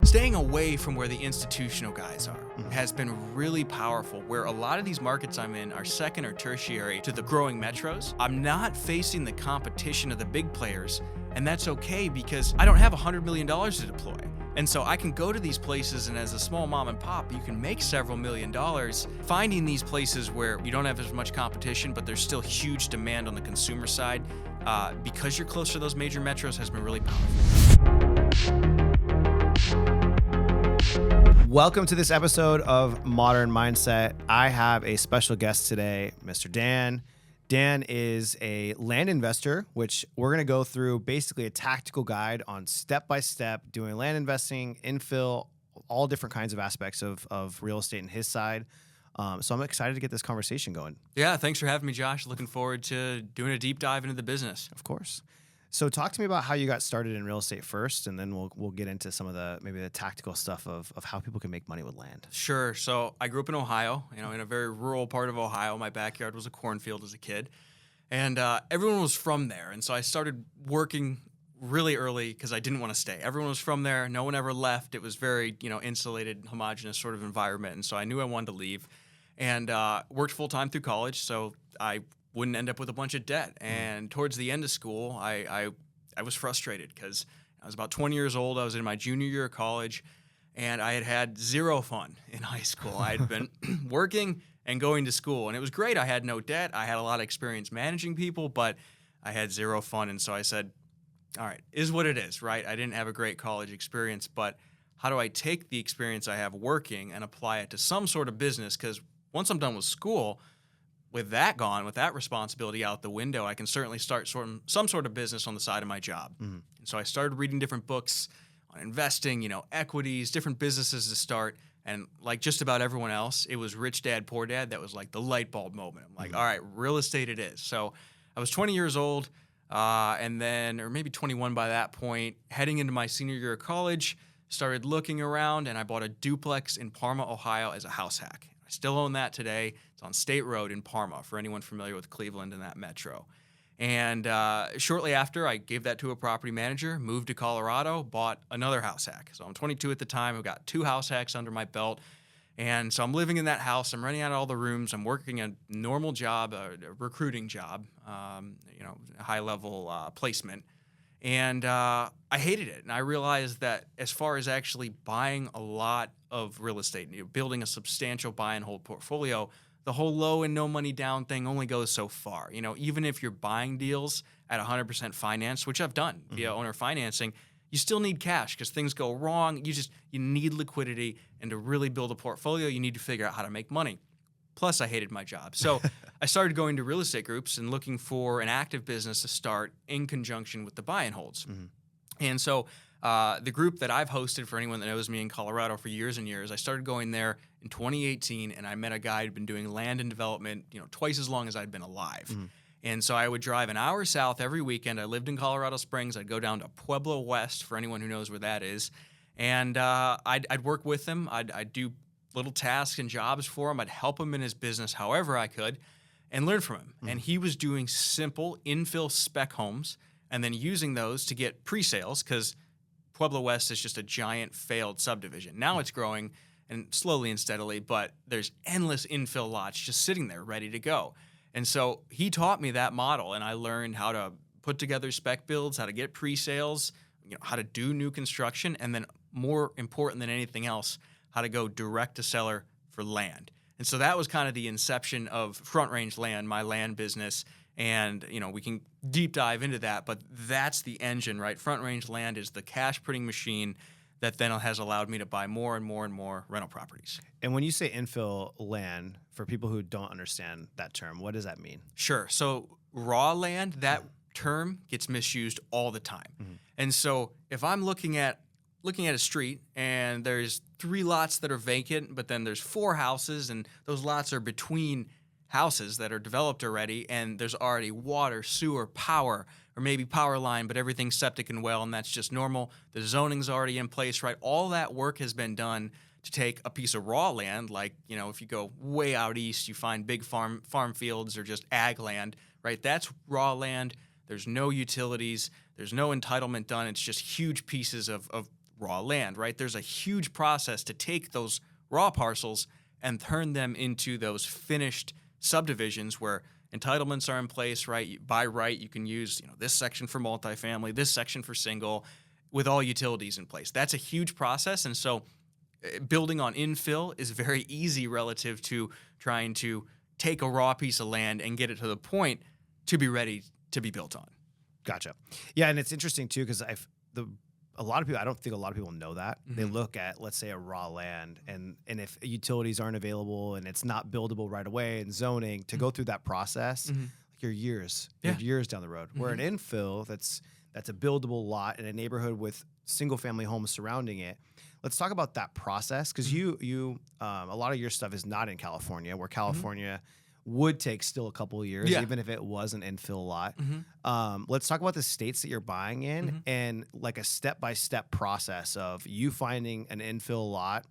staying away from where the institutional guys are has been really powerful, where a lot of these markets I'm in are second or tertiary to the growing metros. I'm not facing the competition of the big players, and that's okay because I don't have $100 million to deploy. And so I can go to these places, and as a small mom and pop, you can make several $1,000,000 finding these places where you don't have as much competition, but there's still huge demand on the consumer side. Because you're close to those major metros has been really powerful. Welcome to this episode of Modern Mindset. I have a special guest today, Mr. Dan. Dan is a land investor, which we're going to go through basically a tactical guide on step-by-step doing land investing, infill, all different kinds of aspects of real estate in his side. So I'm excited to get this conversation going. Yeah, thanks for having me, Josh. Looking forward to doing a deep dive into the business. Of course. So talk to me about how you got started in real estate first, and then we'll get into some of maybe the tactical stuff of how people can make money with land. Sure. So I grew up in Ohio, in a very rural part of Ohio. My backyard was a cornfield as a kid, and everyone was from there. And so I started working really early because I didn't want to stay. Everyone was from there. No one ever left. It was very, insulated, homogenous sort of environment. And so I knew I wanted to leave, and worked full time through college. So I wouldn't end up with a bunch of debt. And towards the end of school, I was frustrated because I was about 20 years old. I was in my junior year of college, and I had zero fun in high school. I had been working and going to school, and it was great. I had no debt. I had a lot of experience managing people, but I had zero fun. And so I said, all right, is what it is, right? I didn't have a great college experience, but how do I take the experience I have working and apply it to some sort of business? Because once I'm done with school, with that gone, with that responsibility out the window, I can certainly start some sort of business on the side of my job. And so I started reading different books on investing, equities, different businesses to start. And like just about everyone else, it was Rich Dad, Poor Dad. That was like the light bulb moment. I'm like, all right, real estate it is. So I was 20 years old, or maybe 21 by that point, heading into my senior year of college, started looking around, and I bought a duplex in Parma, Ohio as a house hack. I still own that today. It's on State Road in Parma, for anyone familiar with Cleveland and that metro. And shortly after, I gave that to a property manager, moved to Colorado, bought another house hack. So I'm 22 at the time. I've got 2 house hacks under my belt. And so I'm living in that house. I'm renting out all the rooms. I'm working a normal job, a recruiting job, a high-level placement. And I hated it. And I realized that as far as actually buying a lot of real estate, building a substantial buy and hold portfolio, the whole low and no money down thing only goes so far. Even if you're buying deals at 100% finance, which I've done via owner financing, you still need cash because things go wrong. You need liquidity. And to really build a portfolio, you need to figure out how to make money. Plus, I hated my job. So I started going to real estate groups and looking for an active business to start in conjunction with the buy and holds. And so the group that I've hosted, for anyone that knows me in Colorado for years and years, I started going there in 2018, and I met a guy who'd been doing land and development, twice as long as I'd been alive. And so I would drive an hour south every weekend. I lived in Colorado Springs. I'd go down to Pueblo West, for anyone who knows where that is. And I'd work with him. I'd do little tasks and jobs for him. I'd help him in his business however I could and learn from him. And he was doing simple infill spec homes and then using those to get pre-sales because Pueblo West is just a giant failed subdivision. Now it's growing and slowly and steadily, but there's endless infill lots just sitting there ready to go. And so he taught me that model, and I learned how to put together spec builds, how to get pre-sales, how to do new construction, and then more important than anything else, how to go direct to seller for land. And so that was kind of the inception of Front Range Land, my land business. And, we can deep dive into that, but that's the engine, right? Front Range Land is the cash printing machine that then has allowed me to buy more and more and more rental properties. And when you say infill land, for people who don't understand that term, what does that mean? Sure. So raw land, that term gets misused all the time. And so if I'm looking at a street and there's 3 lots that are vacant, but then there's 4 houses and those lots are between houses that are developed already, and there's already water, sewer, power, or maybe power line, but everything's septic and well, and that's just normal. The zoning's already in place, right? All that work has been done to take a piece of raw land, like, if you go way out east, you find big farm fields or just ag land, right? That's raw land. There's no utilities. There's no entitlement done. It's just huge pieces of raw land, right? There's a huge process to take those raw parcels and turn them into those finished subdivisions where entitlements are in place, right? By right, you can use this section for multifamily, this section for single, with all utilities in place. That's a huge process, and so building on infill is very easy relative to trying to take a raw piece of land and get it to the point to be ready to be built on. Gotcha. Yeah, and it's interesting too because a lot of people, I don't think a lot of people know that. They look at, let's say, a raw land, and if utilities aren't available and it's not buildable right away and zoning, to go through that process, like you're years down the road. Where an infill that's a buildable lot in a neighborhood with single family homes surrounding it. Let's talk about that process because you a lot of your stuff is not in California, where California would take still a couple of years, even if it was an infill lot. Let's talk about the states that you're buying in and like a step-by-step process of you finding an infill lot,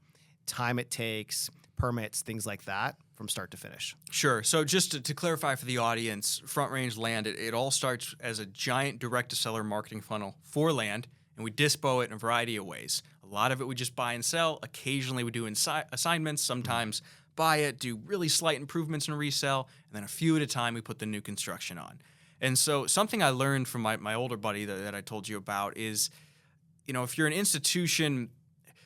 time it takes, permits, things like that from start to finish. Sure. So just to clarify for the audience, Front Range Land, it all starts as a giant direct-to-seller marketing funnel for land, and we dispo it in a variety of ways. A lot of it we just buy and sell. Occasionally we do assignments, sometimes buy it, do really slight improvements and resell, and then a few at a time we put the new construction on. And so something I learned from my older buddy that I told you about is, if you're an institution,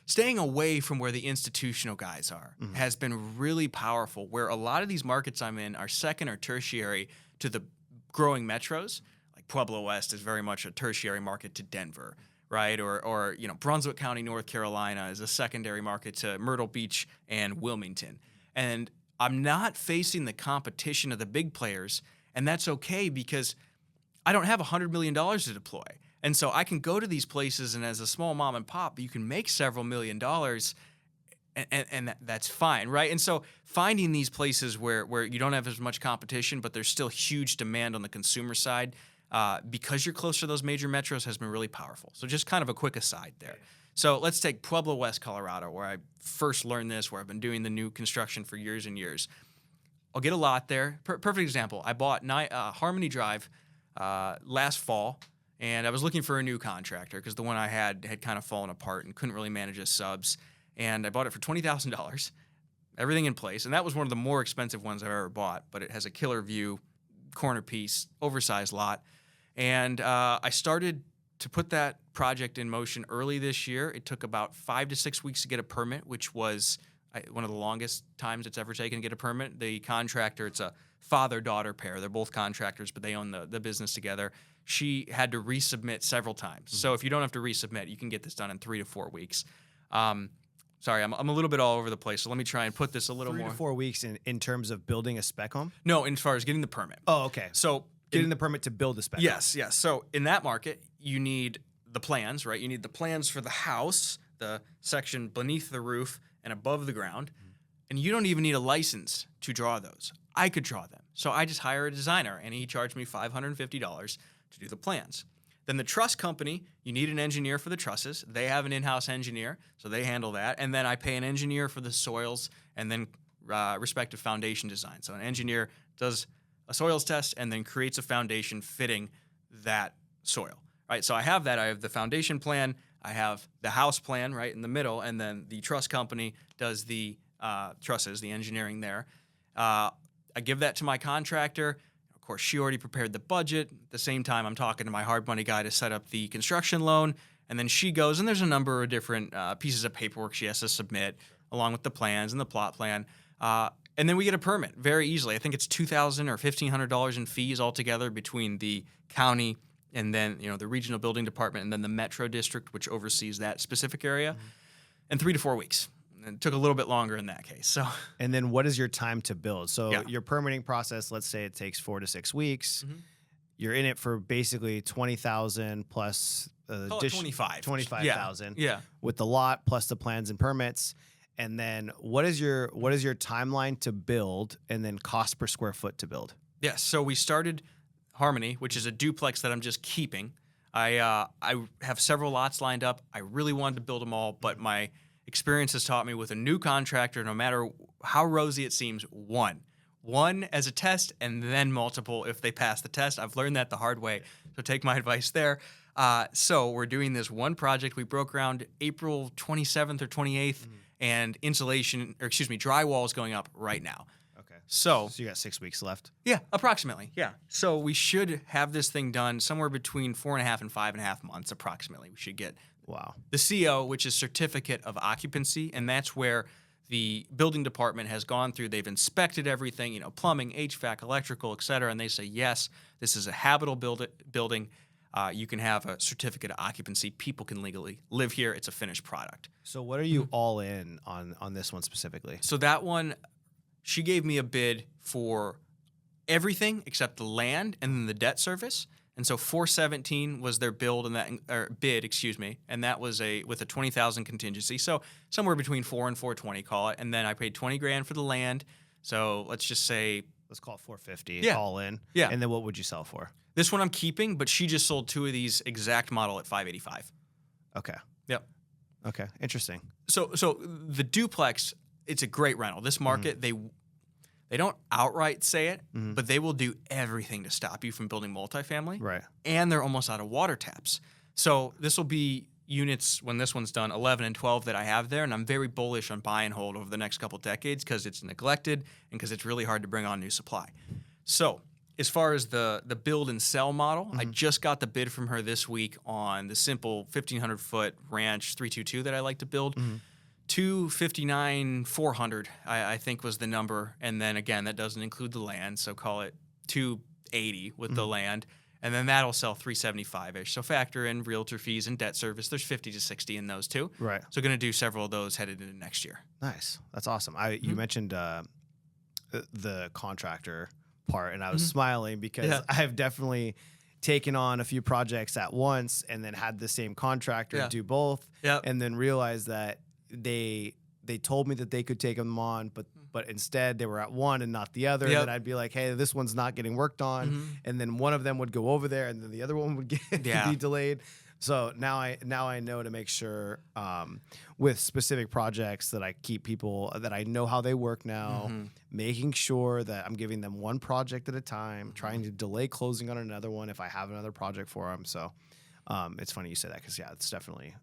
staying away from where the institutional guys are has been really powerful, where a lot of these markets I'm in are second or tertiary to the growing metros. Like Pueblo West is very much a tertiary market to Denver, right? Or Brunswick County, North Carolina is a secondary market to Myrtle Beach and Wilmington. And I'm not facing the competition of the big players, and that's okay because I don't have $100 million to deploy. And so I can go to these places, and as a small mom and pop, you can make several $1 million, and that's fine, right? And so finding these places where you don't have as much competition, but there's still huge demand on the consumer side, because you're close to those major metros has been really powerful. So just kind of a quick aside there. So let's take Pueblo West, Colorado, where I first learned this, where I've been doing the new construction for years and years. I'll get a lot there. Perfect example. I bought Harmony Drive last fall, and I was looking for a new contractor because the one I had kind of fallen apart and couldn't really manage his subs. And I bought it for $20,000, everything in place. And that was one of the more expensive ones I've ever bought, but it has a killer view, corner piece, oversized lot. And I started to put that project in motion early this year. It took about 5 to 6 weeks to get a permit, which was one of the longest times it's ever taken to get a permit. The contractor, it's a father-daughter pair. They're both contractors, but they own the business together. She had to resubmit several times. So if you don't have to resubmit, you can get this done in 3 to 4 weeks. Sorry, I'm a little bit all over the place, so let me try and put this a little more. 3 to 4 weeks in terms of building a spec home? No, as far as getting the permit. Oh, okay. So getting the permit to build the spec home. Yes. So in that market, you need the plans, right? You need the plans for the house, the section beneath the roof and above the ground, and you don't even need a license to draw those. I could draw them. So I just hire a designer, and he charged me $550 to do the plans. Then the truss company, you need an engineer for the trusses. They have an in-house engineer, so they handle that. And then I pay an engineer for the soils and then respective foundation design. So an engineer does a soils test and then creates a foundation fitting that soil, right? So I have that. I have the foundation plan. I have the house plan right in the middle, and then the truss company does the trusses, the engineering there. I give that to my contractor. Of course, she already prepared the budget. At the same time, I'm talking to my hard money guy to set up the construction loan. And then she goes, and there's a number of different pieces of paperwork she has to submit, along with the plans and the plot plan. And then we get a permit very easily. I think it's $2,000 or $1,500 in fees altogether between the county and then the regional building department and then the metro district, which oversees that specific area, in 3 to 4 weeks. It took a little bit longer in that case. So, and then what is your time to build? So your permitting process, let's say it takes 4 to 6 weeks. You're in it for basically 20,000 plus 25,000 with the lot plus the plans and permits. And then what is your timeline to build and then cost per square foot to build? Yes. So we started Harmony, which is a duplex that I'm just keeping. I have several lots lined up. I really wanted to build them all, but my experience has taught me with a new contractor, no matter how rosy it seems, one as a test and then multiple if they pass the test. I've learned that the hard way, so take my advice there. So we're doing this one project. We broke ground April 27th or 28th, and drywall is going up right now. Okay. So So you got 6 weeks left. yeah, approximately. Yeah. So we should have this thing done somewhere between 4.5 and 5.5 months, approximately. We should get Wow. the CO, which is Certificate of Occupancy, and that's where the building department has gone through. They've inspected everything, plumbing, HVAC, electrical, et cetera, and they say, yes, this is a habitable building. You can have a certificate of occupancy. People can legally live here. It's a finished product. So what are you all in on this one specifically? So that one, she gave me a bid for everything except the land and then the debt service. And so 417 was their bid, and that was with a 20,000 contingency. So somewhere between 4 and 420, call it. And then I paid 20 grand for the land. So let's just say, Let's call it 450 Yeah. all in. Yeah. And then what would you sell for? this one I'm keeping, but she just sold 2 of these exact model at 585. Okay. Yep. Okay. Interesting. So the duplex, it's a great rental. This market, they don't outright say it, but they will do everything to stop you from building multifamily. Right. And they're almost out of water taps. So this will be units, when this one's done, 11 and 12 that I have there, and I'm very bullish on buy and hold over the next couple decades because it's neglected and because it's really hard to bring on new supply. So as far as the build and sell model, I just got the bid from her this week on the simple 1,500-foot ranch 322 that I like to build. 259,400, I think was the number, and then again that doesn't include the land, so call it 280 with the land, and then that'll sell 375ish. So factor in realtor fees and debt service. There's 50 to 60 in those too. Right. So going to do several of those headed into next year. Nice. That's awesome. You mentioned the contractor part, and I was smiling because Yeah. I've definitely taken on a few projects at once and then had the same contractor Yeah. do both, Yep. and then realized that they told me that they could take them on, but instead they were at one and not the other. Yep. And then I'd be like, hey, this one's not getting worked on, and then one of them would go over there, and then the other one would Yeah. be delayed. So now I know to make sure with specific projects that I keep people that I know how they work now, making sure that I'm giving them one project at a time, trying to delay closing on another one if I have another project for them. So it's funny you say that because it's definitely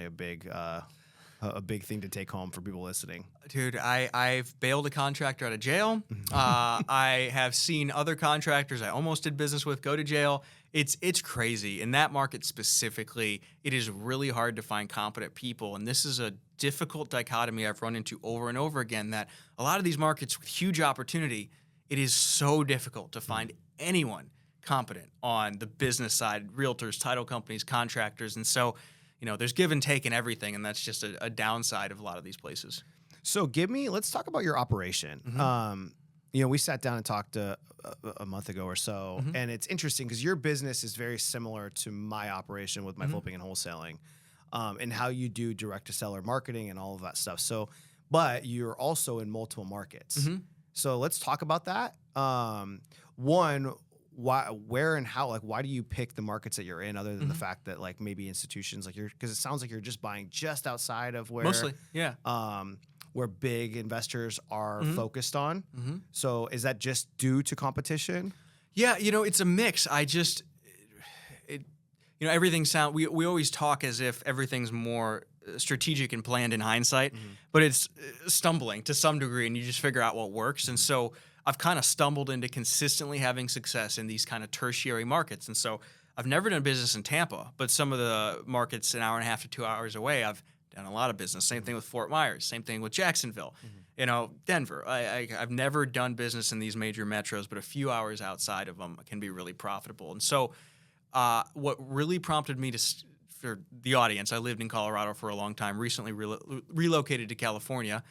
a big thing to take home for people listening. Dude, I've bailed a contractor out of jail. I have seen other contractors I almost did business with go to jail. It's crazy. In that market specifically, it is really hard to find competent people. And this is a difficult dichotomy I've run into over and over again, that a lot of these markets with huge opportunity, it is so difficult to find anyone competent on the business side, realtors, title companies, contractors. And so, there's give and take in everything, and that's just a downside of a lot of these places. So let's talk about your operation. We sat down and talked a month ago or so, and it's interesting because your business is very similar to my operation with my flipping and wholesaling, and how you do direct to seller marketing and all of that stuff. So, but you're also in multiple markets. So let's talk about that. One, why, where, and how? Like, why do you pick the markets that you're in, other than the fact that like maybe institutions like because it sounds like you're just buying just outside of where Mostly, yeah. Where big investors are focused on. So is that just due to competition? Yeah, it's a mix. Everything we always talk as if everything's more strategic and planned in hindsight, but it's stumbling to some degree, and you just figure out what works. And so I've kind of stumbled into consistently having success in these kind of tertiary markets. And so I've never done business in Tampa, but some of the markets an hour and a half to 2 hours away, I've done a lot of business. Same thing with Fort Myers. Same thing with Jacksonville. Denver. I've never done business in these major metros, but a few hours outside of them can be really profitable. And so what really prompted me for the audience, I lived in Colorado for a long time, recently relocated to California.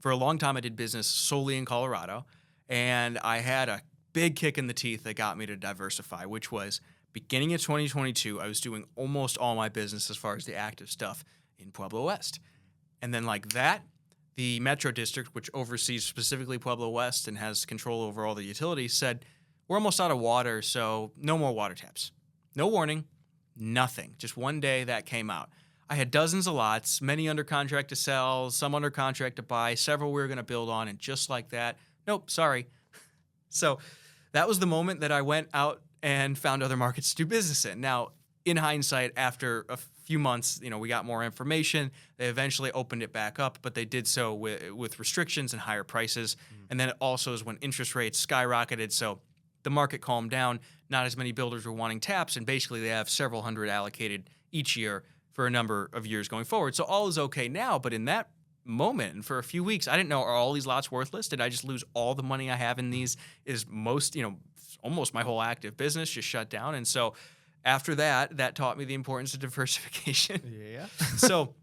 For a long time, I did business solely in Colorado, and I had a big kick in the teeth that got me to diversify, which was beginning of 2022, I was doing almost all my business as far as the active stuff in Pueblo West. And then like that, the Metro District, which oversees specifically Pueblo West and has control over all the utilities, said, we're almost out of water, so no more water taps. No warning, nothing. Just one day that came out. I had dozens of lots, many under contract to sell, some under contract to buy, several we were going to build on, and just like that, nope, sorry. So that was the moment that I went out and found other markets to do business in. Now, in hindsight, after a few months, we got more information. They eventually opened it back up, but they did so with restrictions and higher prices. And then it also is when interest rates skyrocketed. So the market calmed down. Not as many builders were wanting taps, and basically they have several hundred allocated each year for a number of years going forward. So all is okay now, but in that moment and for a few weeks, I didn't know, are all these lots worthless? Did I just lose all the money I have in these? Is almost my whole active business just shut down? And so after that taught me the importance of diversification. Yeah. So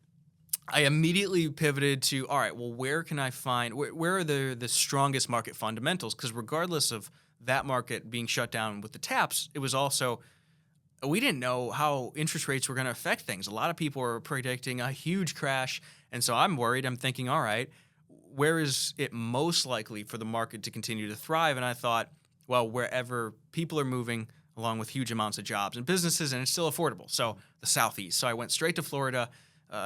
I immediately pivoted to, all right, well, where can I find, where are the strongest market fundamentals? Because regardless of that market being shut down with the taps, it was also, we didn't know how interest rates were going to affect things. A lot of people were predicting a huge crash. And so I'm worried. I'm thinking, all right, where is it most likely for the market to continue to thrive? And I thought, well, wherever people are moving along with huge amounts of jobs and businesses, and it's still affordable. So the Southeast. So I went straight to Florida.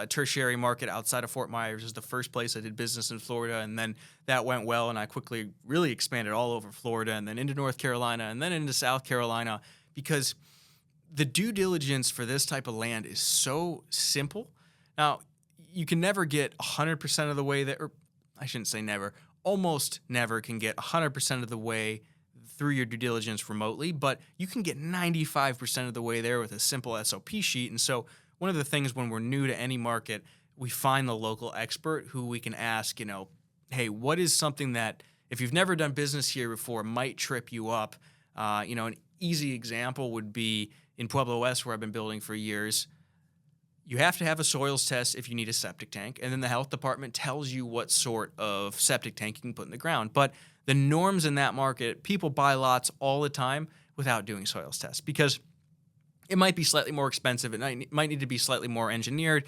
Tertiary market outside of Fort Myers is the first place I did business in Florida. And then that went well, and I quickly really expanded all over Florida and then into North Carolina and then into South Carolina, because the due diligence for this type of land is so simple. Now, you can never get 100% of the way there, or I shouldn't say never, almost never can get 100% of the way through your due diligence remotely, but you can get 95% of the way there with a simple SOP sheet. And so one of the things when we're new to any market, we find the local expert who we can ask, hey, what is something that if you've never done business here before might trip you up? An easy example would be in Pueblo West, where I've been building for years. You have to have a soils test if you need a septic tank, and then the health department tells you what sort of septic tank you can put in the ground. But the norms in that market, people buy lots all the time without doing soils tests because it might be slightly more expensive. It might need to be slightly more engineered,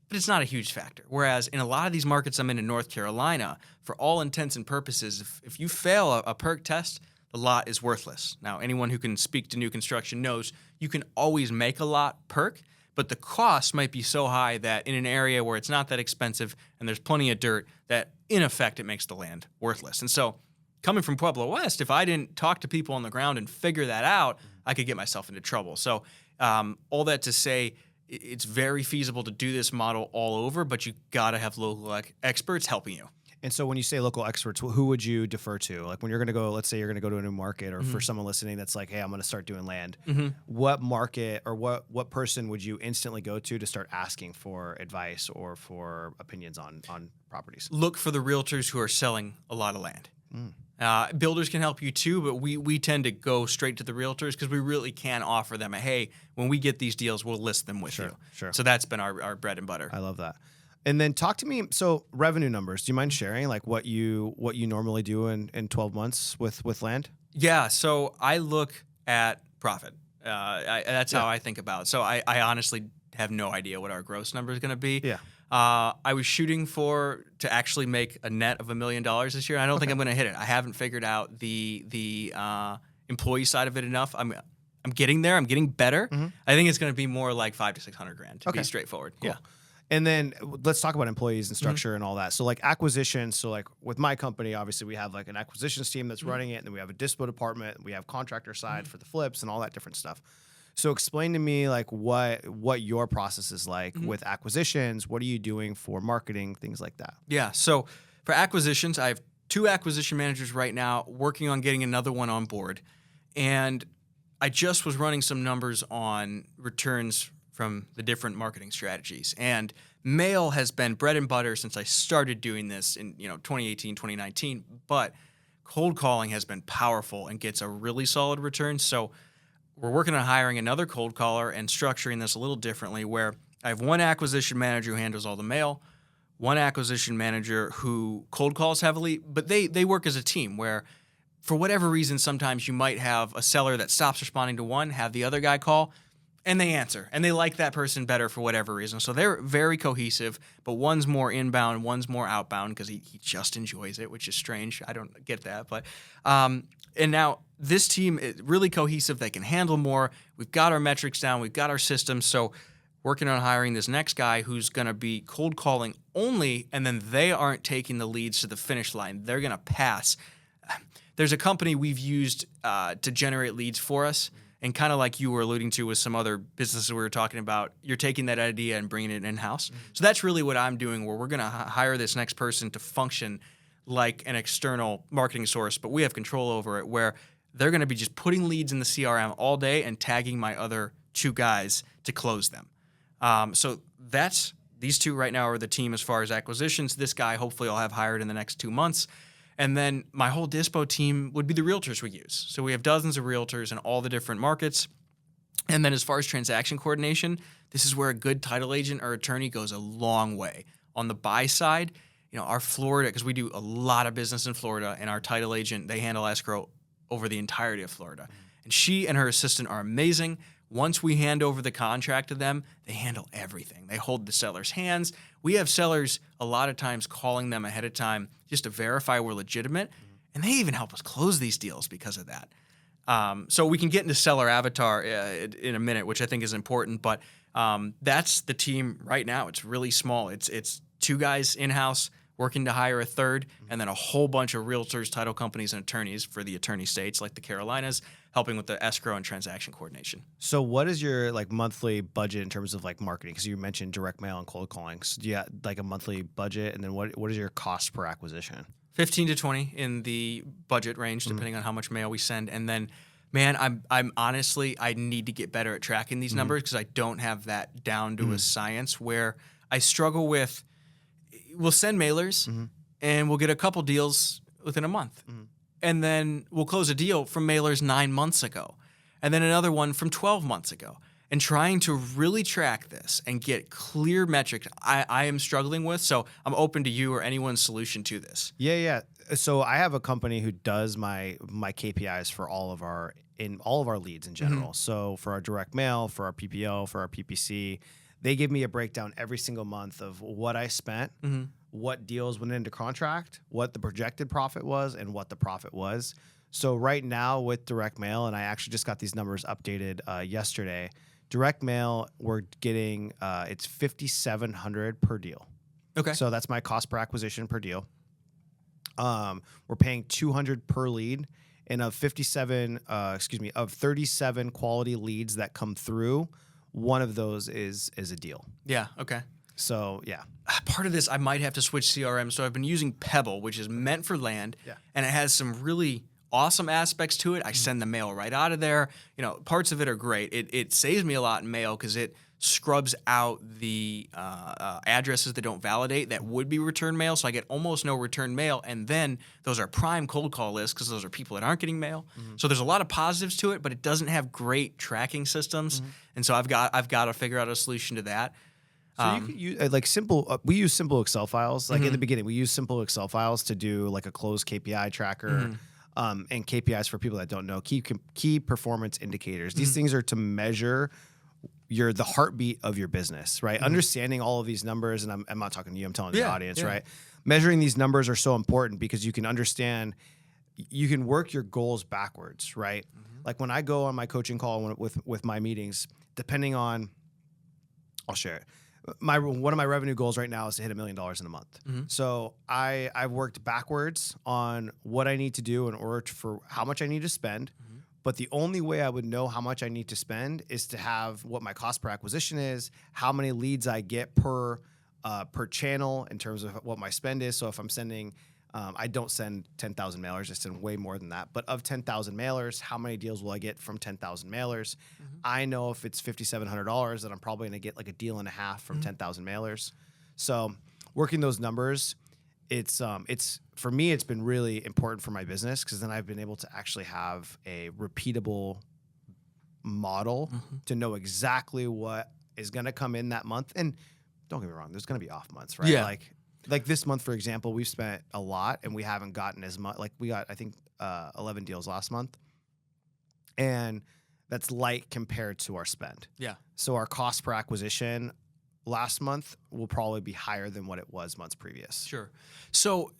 but it's not a huge factor. Whereas in a lot of these markets I'm in North Carolina, for all intents and purposes, if you fail a perk test, the lot is worthless. Now, anyone who can speak to new construction knows you can always make a lot perk, but the cost might be so high that in an area where it's not that expensive and there's plenty of dirt, that in effect it makes the land worthless. And so coming from Pueblo West, if I didn't talk to people on the ground and figure that out, I could get myself into trouble. So all that to say, it's very feasible to do this model all over, but you got to have local experts helping you. And so when you say local experts, who would you defer to? Like when you're going to go, let's say you're going to go to a new market, or for someone listening that's like, hey, I'm going to start doing land. What market or what person would you instantly go to start asking for advice or for opinions on properties? Look for the realtors who are selling a lot of land. Builders can help you too, but we tend to go straight to the realtors because we really can offer them hey, when we get these deals, we'll list them with you. Sure. So that's been our bread and butter. I love that. And then talk to me. So revenue numbers. Do you mind sharing like what you normally do in 12 months with land? Yeah. So I look at profit. That's how I think about it. So I honestly have no idea what our gross number is going to be. Yeah. I was shooting to actually make a net of $1 million this year. I don't think I'm going to hit it. I haven't figured out the employee side of it enough. I'm getting there. I'm getting better. I think it's going to be more like $500,000 to $600,000 to be straightforward. Cool. Yeah. And then let's talk about employees and structure and all that. So like acquisitions. So like with my company, obviously we have like an acquisitions team that's running it, and then we have a dispo department, and we have contractor side for the flips and all that different stuff. So explain to me like what your process is like with acquisitions. What are you doing for marketing, things like that? Yeah. So for acquisitions, I have 2 acquisition managers right now working on getting another one on board. And I just was running some numbers on returns from the different marketing strategies. And mail has been bread and butter since I started doing this in 2018, 2019. But cold calling has been powerful and gets a really solid return. So we're working on hiring another cold caller and structuring this a little differently, where I have one acquisition manager who handles all the mail, one acquisition manager who cold calls heavily, but they work as a team where for whatever reason, sometimes you might have a seller that stops responding to one, have the other guy call, and they answer, and they like that person better for whatever reason. So they're very cohesive, but one's more inbound, one's more outbound because he just enjoys it, which is strange. I don't get that. But and now this team is really cohesive. They can handle more. We've got our metrics down. We've got our systems. So working on hiring this next guy who's going to be cold calling only, and then they aren't taking the leads to the finish line. They're going to pass. There's a company we've used to generate leads for us. And kind of like you were alluding to with some other businesses we were talking about, you're taking that idea and bringing it in-house. So that's really what I'm doing, where we're going to hire this next person to function like an external marketing source, but we have control over it, where they're going to be just putting leads in the CRM all day and tagging my other 2 guys to close them. So these 2 right now are the team as far as acquisitions. This guy, hopefully I'll have hired in the next 2 months. And then my whole Dispo team would be the realtors we use. So we have dozens of realtors in all the different markets. And then as far as transaction coordination, this is where a good title agent or attorney goes a long way. On the buy side, our Florida, because we do a lot of business in Florida, and our title agent, they handle escrow over the entirety of Florida. And she and her assistant are amazing. Once we hand over the contract to them, they handle everything. They hold the seller's hands. We have sellers a lot of times calling them ahead of time just to verify we're legitimate. And they even help us close these deals because of that. So we can get into seller avatar in a minute, which I think is important. But that's the team right now. It's really small. It's 2 guys in-house working to hire a 3rd, and then a whole bunch of realtors, title companies, and attorneys for the attorney states like the Carolinas, helping with the escrow and transaction coordination. So what is your monthly budget in terms of marketing? Because you mentioned direct mail and cold calling. So do you have a monthly budget, and then what is your cost per acquisition? 15 to 20 in the budget range, depending on how much mail we send. And then, man, I'm honestly, I need to get better at tracking these numbers, because I don't have that down to a science, where I struggle with, we'll send mailers and we'll get a couple deals within a month. And then we'll close a deal from mailers 9 months ago, and then another one from 12 months ago. And trying to really track this and get clear metrics, I am struggling with. So I'm open to you or anyone's solution to this. Yeah. So I have a company who does my KPIs for all of our leads in general. So for our direct mail, for our PPO, for our PPC, they give me a breakdown every single month of what I spent, what deals went into contract, what the projected profit was, and what the profit was. So right now with direct mail, and I actually just got these numbers updated yesterday, direct mail, we're getting, it's $5,700 per deal. Okay. So that's my cost per acquisition per deal. We're paying $200 per lead, and of 37 quality leads that come through, one of those is a deal. Yeah. Okay. So yeah. Part of this, I might have to switch CRM. So I've been using Pebble, which is meant for land, and it has some really awesome aspects to it. I send the mail right out of there. Parts of it are great. It saves me a lot in mail, because it scrubs out the addresses that don't validate that would be return mail. So I get almost no return mail. And then those are prime cold call lists, because those are people that aren't getting mail. So there's a lot of positives to it, but it doesn't have great tracking systems. And so I've got to figure out a solution to that. So you can use simple. We use simple Excel files. In the beginning, we use simple Excel files to do a closed KPI tracker, and KPIs for people that don't know, key performance indicators. These things are to measure the heartbeat of your business, right? Understanding all of these numbers, and I'm not talking to you, I'm telling the audience, right? Measuring these numbers are so important, because you can understand, you can work your goals backwards, right? Like when I go on my coaching call with my meetings, depending on, I'll share it. One of my revenue goals right now is to hit $1 million in a month. So I've worked backwards on what I need to do in order for how much I need to spend. But the only way I would know how much I need to spend is to have what my cost per acquisition is, how many leads I get per channel in terms of what my spend is. So if I'm sending, I don't send 10,000 mailers, I send way more than that. But of 10,000 mailers, how many deals will I get from 10,000 mailers? I know if it's $5,700, that I'm probably going to get a deal and a half from 10,000 mailers. So working those numbers, it's for me, it's been really important for my business, because then I've been able to actually have a repeatable model to know exactly what is going to come in that month. And don't get me wrong, there's going to be off months, right? Yeah. Like this month, for example, we've spent a lot and we haven't gotten as much. We got, I think, 11 deals last month, and that's light compared to our spend. Yeah. So our cost per acquisition last month will probably be higher than what it was months previous. Sure. So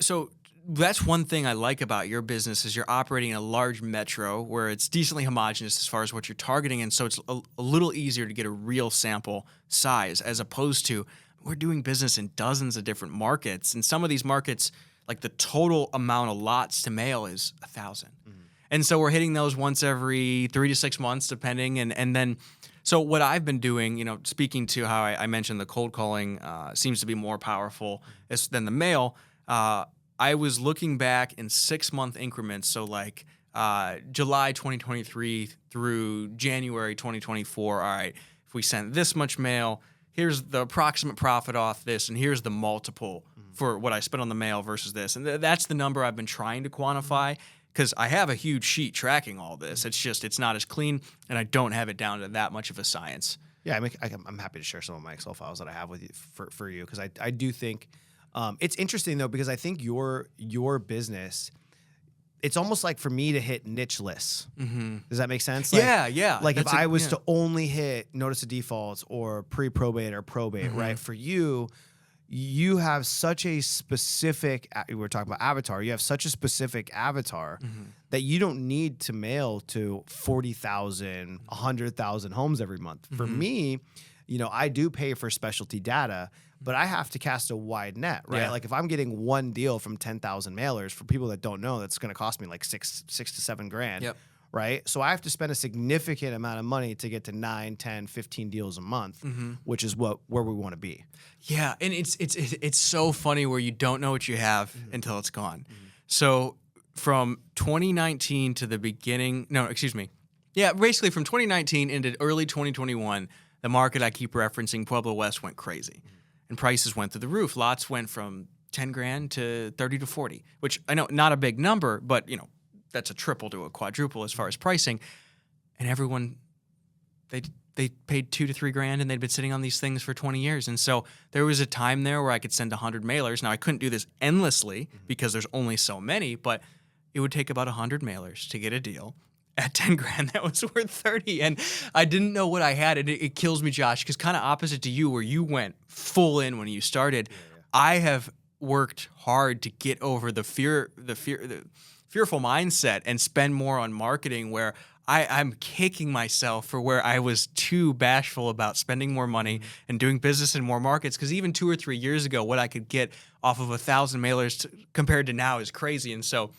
that's one thing I like about your business, is you're operating in a large metro where it's decently homogenous as far as what you're targeting. And so it's a little easier to get a real sample size, as opposed to we're doing business in dozens of different markets. And some of these markets, the total amount of lots to mail is 1,000. And so we're hitting those once every 3 to 6 months, depending. And then, so what I've been doing, speaking to how I mentioned the cold calling seems to be more powerful than the mail. I was looking back in 6-month increments. So like July 2023 through January 2024. All right, if we sent this much mail, here's the approximate profit off this, and here's the multiple for what I spent on the mail versus this. And that's the number I've been trying to quantify, because I have a huge sheet tracking all this. It's not as clean, and I don't have it down to that much of a science. Yeah, I'm happy to share some of my Excel files that I have with you for you, because I do think it's interesting though, because I think your business, it's almost like for me to hit niche lists. Mm-hmm. Does that make sense? Like, yeah. Like if I was to only hit notice of defaults or pre-probate or probate, mm-hmm. right? For you have such a specific, we were talking about avatar, you have such a specific avatar mm-hmm. that you don't need to mail to 40,000, 100,000 homes every month. Mm-hmm. For me, I do pay for specialty data, but I have to cast a wide net, right? Yeah. Like if I'm getting one deal from 10,000 mailers, for people that don't know, that's going to cost me like $6 to $7 grand, yep. right? So I have to spend a significant amount of money to get to 9, 10, 15 deals a month, mm-hmm. which is where we want to be. Yeah, and it's so funny where you don't know what you have mm-hmm. until it's gone. Mm-hmm. So from 2019 to the beginning, basically from 2019 into early 2021, the market I keep referencing, Pueblo West, went crazy. Mm-hmm. And prices went through the roof. Lots went from 10 grand to 30 to 40, which I know not a big number, but that's a triple to a quadruple as far as pricing. And everyone, they paid 2 to 3 grand, and they'd been sitting on these things for 20 years. And so there was a time there where I could send 100 mailers. Now I couldn't do this endlessly because there's only so many, but it would take about 100 mailers to get a deal at 10 grand that was worth 30. And I didn't know what I had. And it kills me, Josh, because kind of opposite to you, where you went full in when you started, I have worked hard to get over the fearful mindset and spend more on marketing, where I'm kicking myself for where I was too bashful about spending more money and doing business in more markets. Because even 2 or 3 years ago, what I could get off of 1,000 mailers compared to now is crazy. And so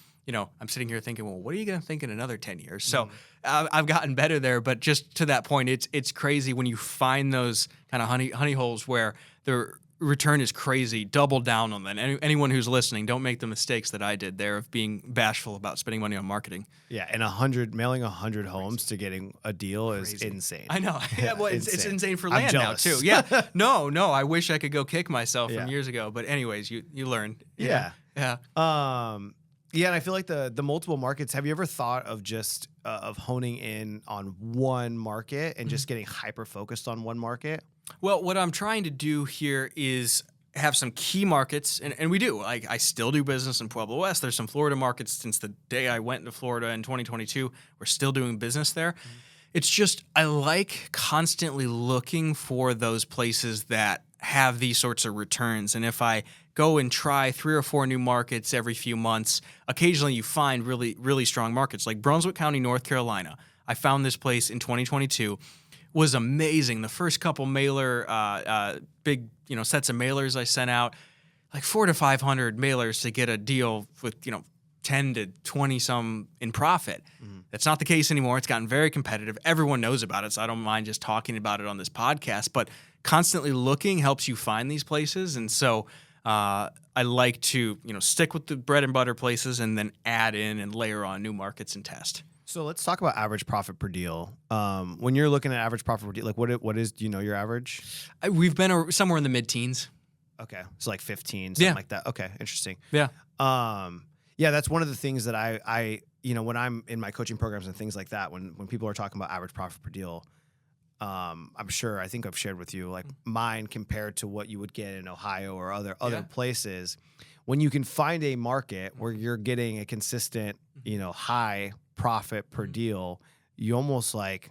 I'm sitting here thinking, well, what are you going to think in another 10 years? So I've gotten better there, but just to that point, it's crazy when you find those kind of honey holes where the return is crazy. Double down on that. Anyone who's listening, don't make the mistakes that I did there of being bashful about spending money on marketing. Yeah, and mailing 100 homes to getting a deal is insane. I know. Yeah, well, it's insane for land now too. Yeah. No, I wish I could go kick myself from years ago, but anyways, you learn. Yeah. Yeah. Yeah, and I feel like the multiple markets, have you ever thought of just of honing in on one market and just getting hyper focused on one market? Well, what I'm trying to do here is have some key markets, and we do. I still do business in Pueblo West. There's some Florida markets since the day I went to Florida in 2022. We're still doing business there. Mm-hmm. It's just I like constantly looking for those places that have these sorts of returns. And if I go and try 3 or 4 new markets every few months, occasionally you find really, really strong markets. Like Brunswick County, North Carolina. I found this place in 2022. Was amazing. The first couple big sets of mailers I sent out, like 400 to 500 mailers to get a deal with 10 to 20 some in profit. Mm-hmm. That's not the case anymore. It's gotten very competitive. Everyone knows about it, so I don't mind just talking about it on this podcast. But constantly looking helps you find these places, and so I like to stick with the bread and butter places and then add in and layer on new markets and test. So let's talk about average profit per deal. When you're looking at average profit per deal, like what is, do you know your average? We've been somewhere in the mid-teens. Okay. So like 15, something like that. Okay. Interesting. Yeah. Yeah, that's one of the things that I when I'm in my coaching programs and things like that, when people are talking about average profit per deal, I think I've shared with you, like mine compared to what you would get in Ohio or other places. When you can find a market where you're getting a consistent, high profit per deal, you almost like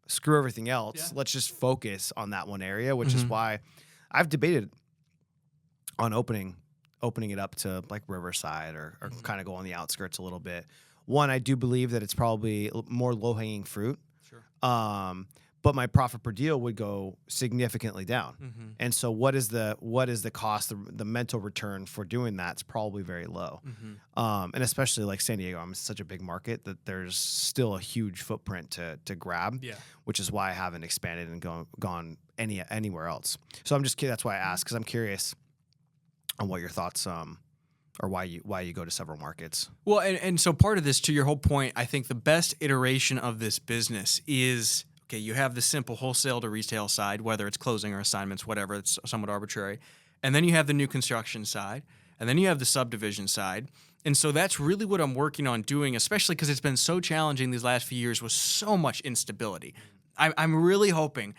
screw everything else. Yeah. Let's just focus on that one area, which is why I've debated on opening it up to like Riverside or kind of go on the outskirts a little bit. One, I do believe that it's probably more low-hanging fruit. Sure. but my profit per deal would go significantly down. Mm-hmm. And so what is the cost, the mental return for doing that? It's probably very low. Mm-hmm. And especially like San Diego, it's such a big market that there's still a huge footprint to grab, Yeah. which is why I haven't expanded and gone anywhere else. So I'm just kidding. That's why I asked, because I'm curious on what your thoughts or why you go to several markets. Well, and so part of this, to your whole point, I think the best iteration of this business is, okay, you have the simple wholesale to retail side, whether it's closing or assignments, whatever, it's somewhat arbitrary. And then you have the new construction side, and then you have the subdivision side. And so that's really what I'm working on doing, especially because it's been so challenging these last few years with so much instability. I'm really hoping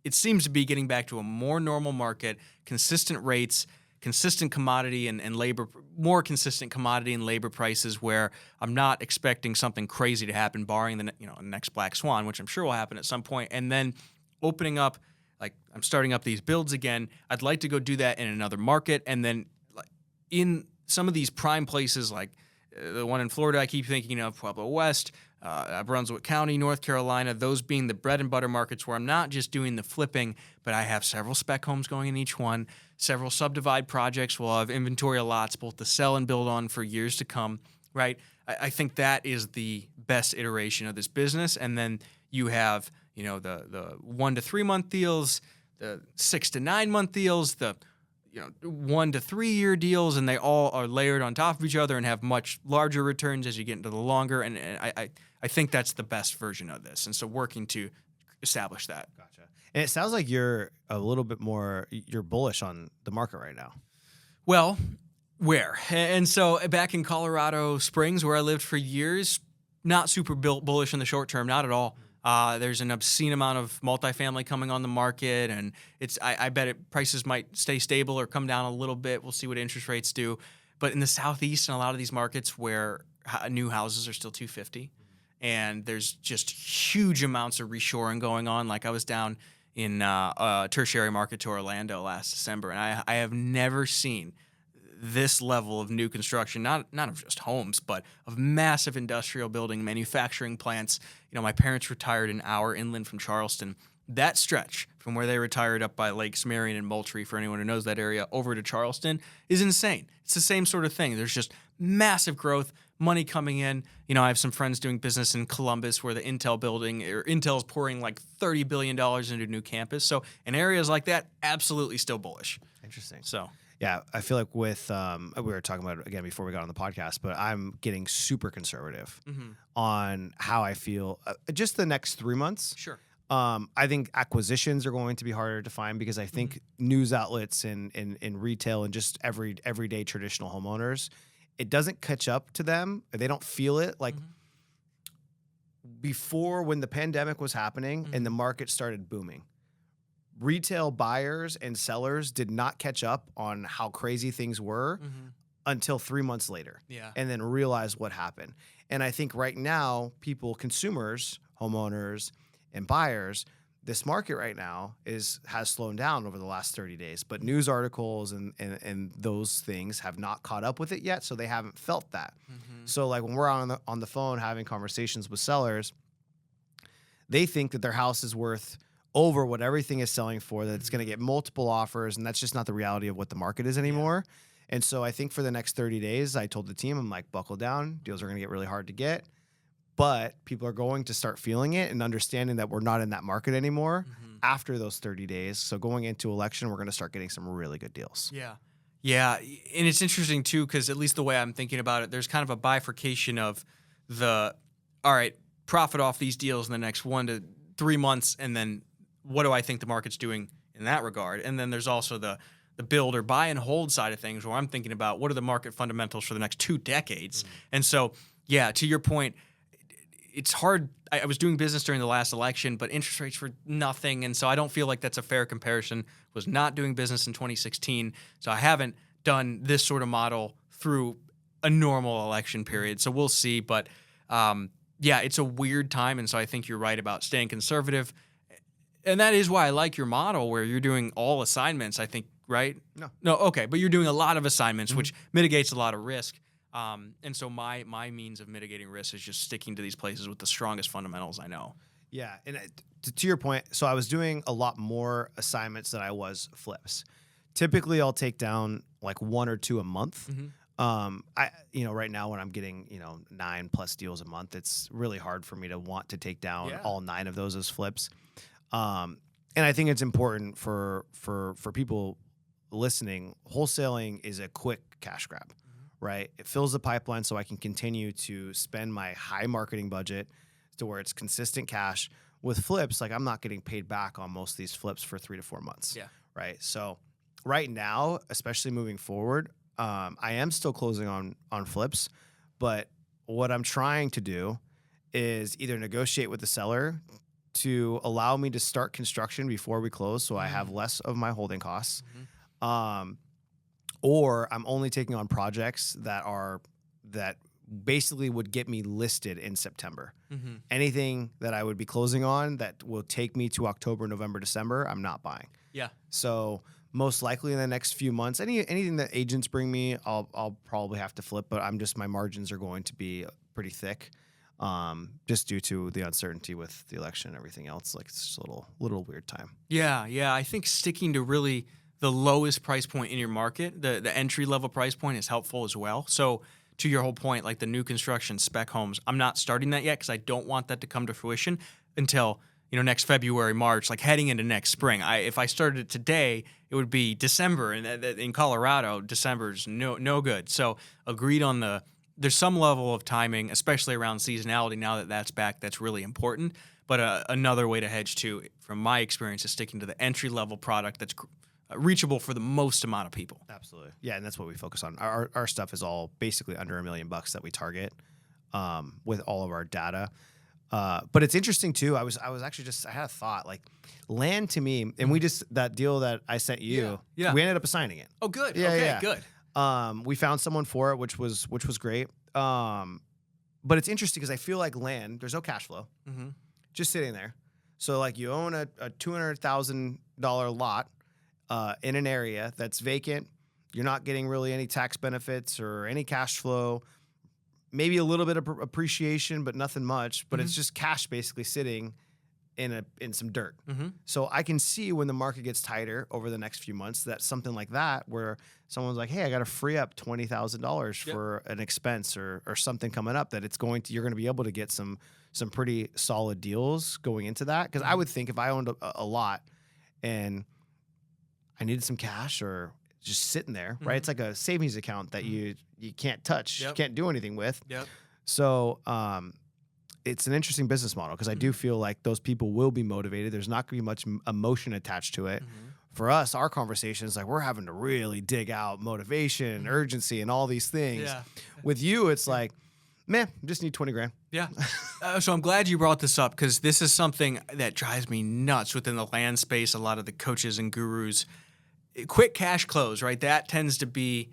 it seems to be getting back to a more normal market, consistent rates, consistent commodity and labor, more consistent commodity and labor prices, where I'm not expecting something crazy to happen, barring the next black swan, which I'm sure will happen at some point, and then opening up, like I'm starting up these builds again. I'd like to go do that in another market, and then in some of these prime places, like the one in Florida I keep thinking of, Pueblo West, Brunswick County, North Carolina, those being the bread and butter markets where I'm not just doing the flipping, but I have several spec homes going in each one, several subdivide projects. We'll have inventory of lots both to sell and build on for years to come, right? I think that is the best iteration of this business. And then you have, the 1 to 3 month deals, the 6 to 9 month deals, the 1 to 3 year deals, and they all are layered on top of each other and have much larger returns as you get into the longer. And I think that's the best version of this. And so working to establish that. Gotcha. And it sounds like you're a little bit you're bullish on the market right now. Well, where? And so back in Colorado Springs, where I lived for years, not super bullish in the short term, not at all. There's an obscene amount of multifamily coming on the market, and I bet prices might stay stable or come down a little bit. We'll see what interest rates do. But in the Southeast and a lot of these markets where new houses are still $250, and there's just huge amounts of reshoring going on. Like I was down in a tertiary market to Orlando last December, and I have never seen this level of new construction, not of just homes, but of massive industrial building, manufacturing plants. My parents retired an hour inland from Charleston. That stretch from where they retired up by Lakes Marion and Moultrie, for anyone who knows that area, over to Charleston is insane. It's the same sort of thing. There's just massive growth, money coming in. I have some friends doing business in Columbus where the Intel's pouring like $30 billion into a new campus. So in areas like that, absolutely still bullish. Interesting. So yeah, I feel like with we were talking about it again before we got on the podcast, but I'm getting super conservative on how I feel just the next 3 months. Sure. I think acquisitions are going to be harder to find because I think news outlets and retail and just everyday traditional homeowners, it doesn't catch up to them. They don't feel it. Like before, when the pandemic was happening and the market started booming, retail buyers and sellers did not catch up on how crazy things were until 3 months later. Yeah. And then realized what happened. And I think right now, consumers, homeowners, and buyers, this market right now has slowed down over the last 30 days. But news articles and those things have not caught up with it yet, so they haven't felt that. So like when we're on the phone having conversations with sellers, they think that their house is worth over what everything is selling for, that it's going to get multiple offers, and that's just not the reality of what the market is anymore. Yeah. And so I think for the next 30 days, I told the team, I'm like, buckle down. Deals are going to get really hard to get. But people are going to start feeling it and understanding that we're not in that market anymore after those 30 days. So going into election, we're going to start getting some really good deals. Yeah. Yeah. And it's interesting, too, because at least the way I'm thinking about it, there's kind of a bifurcation of all right, profit off these deals in the next 1 to 3 months, and then what do I think the market's doing in that regard? And then there's also the build or buy and hold side of things where I'm thinking about what are the market fundamentals for the next 2 decades. And so, yeah, to your point, it's hard. I was doing business during the last election, but interest rates were nothing. And so I don't feel like that's a fair comparison. Was not doing business in 2016. So I haven't done this sort of model through a normal election period. So we'll see. But yeah, it's a weird time. And so I think you're right about staying conservative. And that is why I like your model where you're doing all assignments, I think, right? No. Okay. But you're doing a lot of assignments, which mitigates a lot of risk. And so my means of mitigating risk is just sticking to these places with the strongest fundamentals I know. Yeah, and to your point, so I was doing a lot more assignments than I was flips. Typically, I'll take down like 1 or 2 a month. Right now when I'm getting 9+ deals a month, it's really hard for me to want to take down all 9 of those as flips. And I think it's important for people listening. Wholesaling is a quick cash grab, right? It fills the pipeline so I can continue to spend my high marketing budget to where it's consistent cash. With flips, like I'm not getting paid back on most of these flips for 3 to 4 months. Yeah. Right. So right now, especially moving forward, I am still closing on flips, but what I'm trying to do is either negotiate with the seller to allow me to start construction before we close, so I have less of my holding costs, or I'm only taking on projects that basically would get me listed in September. Anything that I would be closing on that will take me to October, November, December, I'm not buying. Yeah. So most likely in the next few months, anything that agents bring me, I'll probably have to flip, but my margins are going to be pretty thick, just due to the uncertainty with the election and everything else. Like it's just a little weird time. Yeah. I think sticking to really the lowest price point in your market, the entry level price point, is helpful as well. So to your whole point, like the new construction spec homes, I'm not starting that yet because I don't want that to come to fruition until next February, March, like heading into next spring. If I started it today, it would be December, and in Colorado, December's no good. So agreed on there's some level of timing, especially around seasonality. Now that that's back, that's really important. But another way to hedge too, from my experience, is sticking to the entry level product that's reachable for the most amount of people. Absolutely. Yeah, and that's what we focus on. Our stuff is all basically under $1 million that we target with all of our data. But it's interesting too. I was actually I had a thought, like land to me, and that deal that I sent you, we ended up assigning it. Oh, good. Yeah, okay, good. We found someone for it, which was great. But it's interesting because I feel like land, there's no cash flow, just sitting there. So like you own a $200,000 lot in an area that's vacant. You're not getting really any tax benefits or any cash flow. Maybe a little bit of appreciation, but nothing much. But it's just cash basically sitting in some dirt. So I can see when the market gets tighter over the next few months that something like that, where someone's like, "Hey, I got to free up $20,000 for an expense or something coming up," that you're going to be able to get some pretty solid deals going into that. Because I would think if I owned a lot and I needed some cash or just sitting there, right? It's like a savings account that you can't touch, you can't do anything with. So it's an interesting business model because I do feel like those people will be motivated. There's not going to be much emotion attached to it. For us, our conversations, like we're having to really dig out motivation and urgency and all these things. With you, it's like, man, just need 20 grand. So I'm glad you brought this up because this is something that drives me nuts within the land space. A lot of the coaches and gurus, quick cash close, right? That tends to be,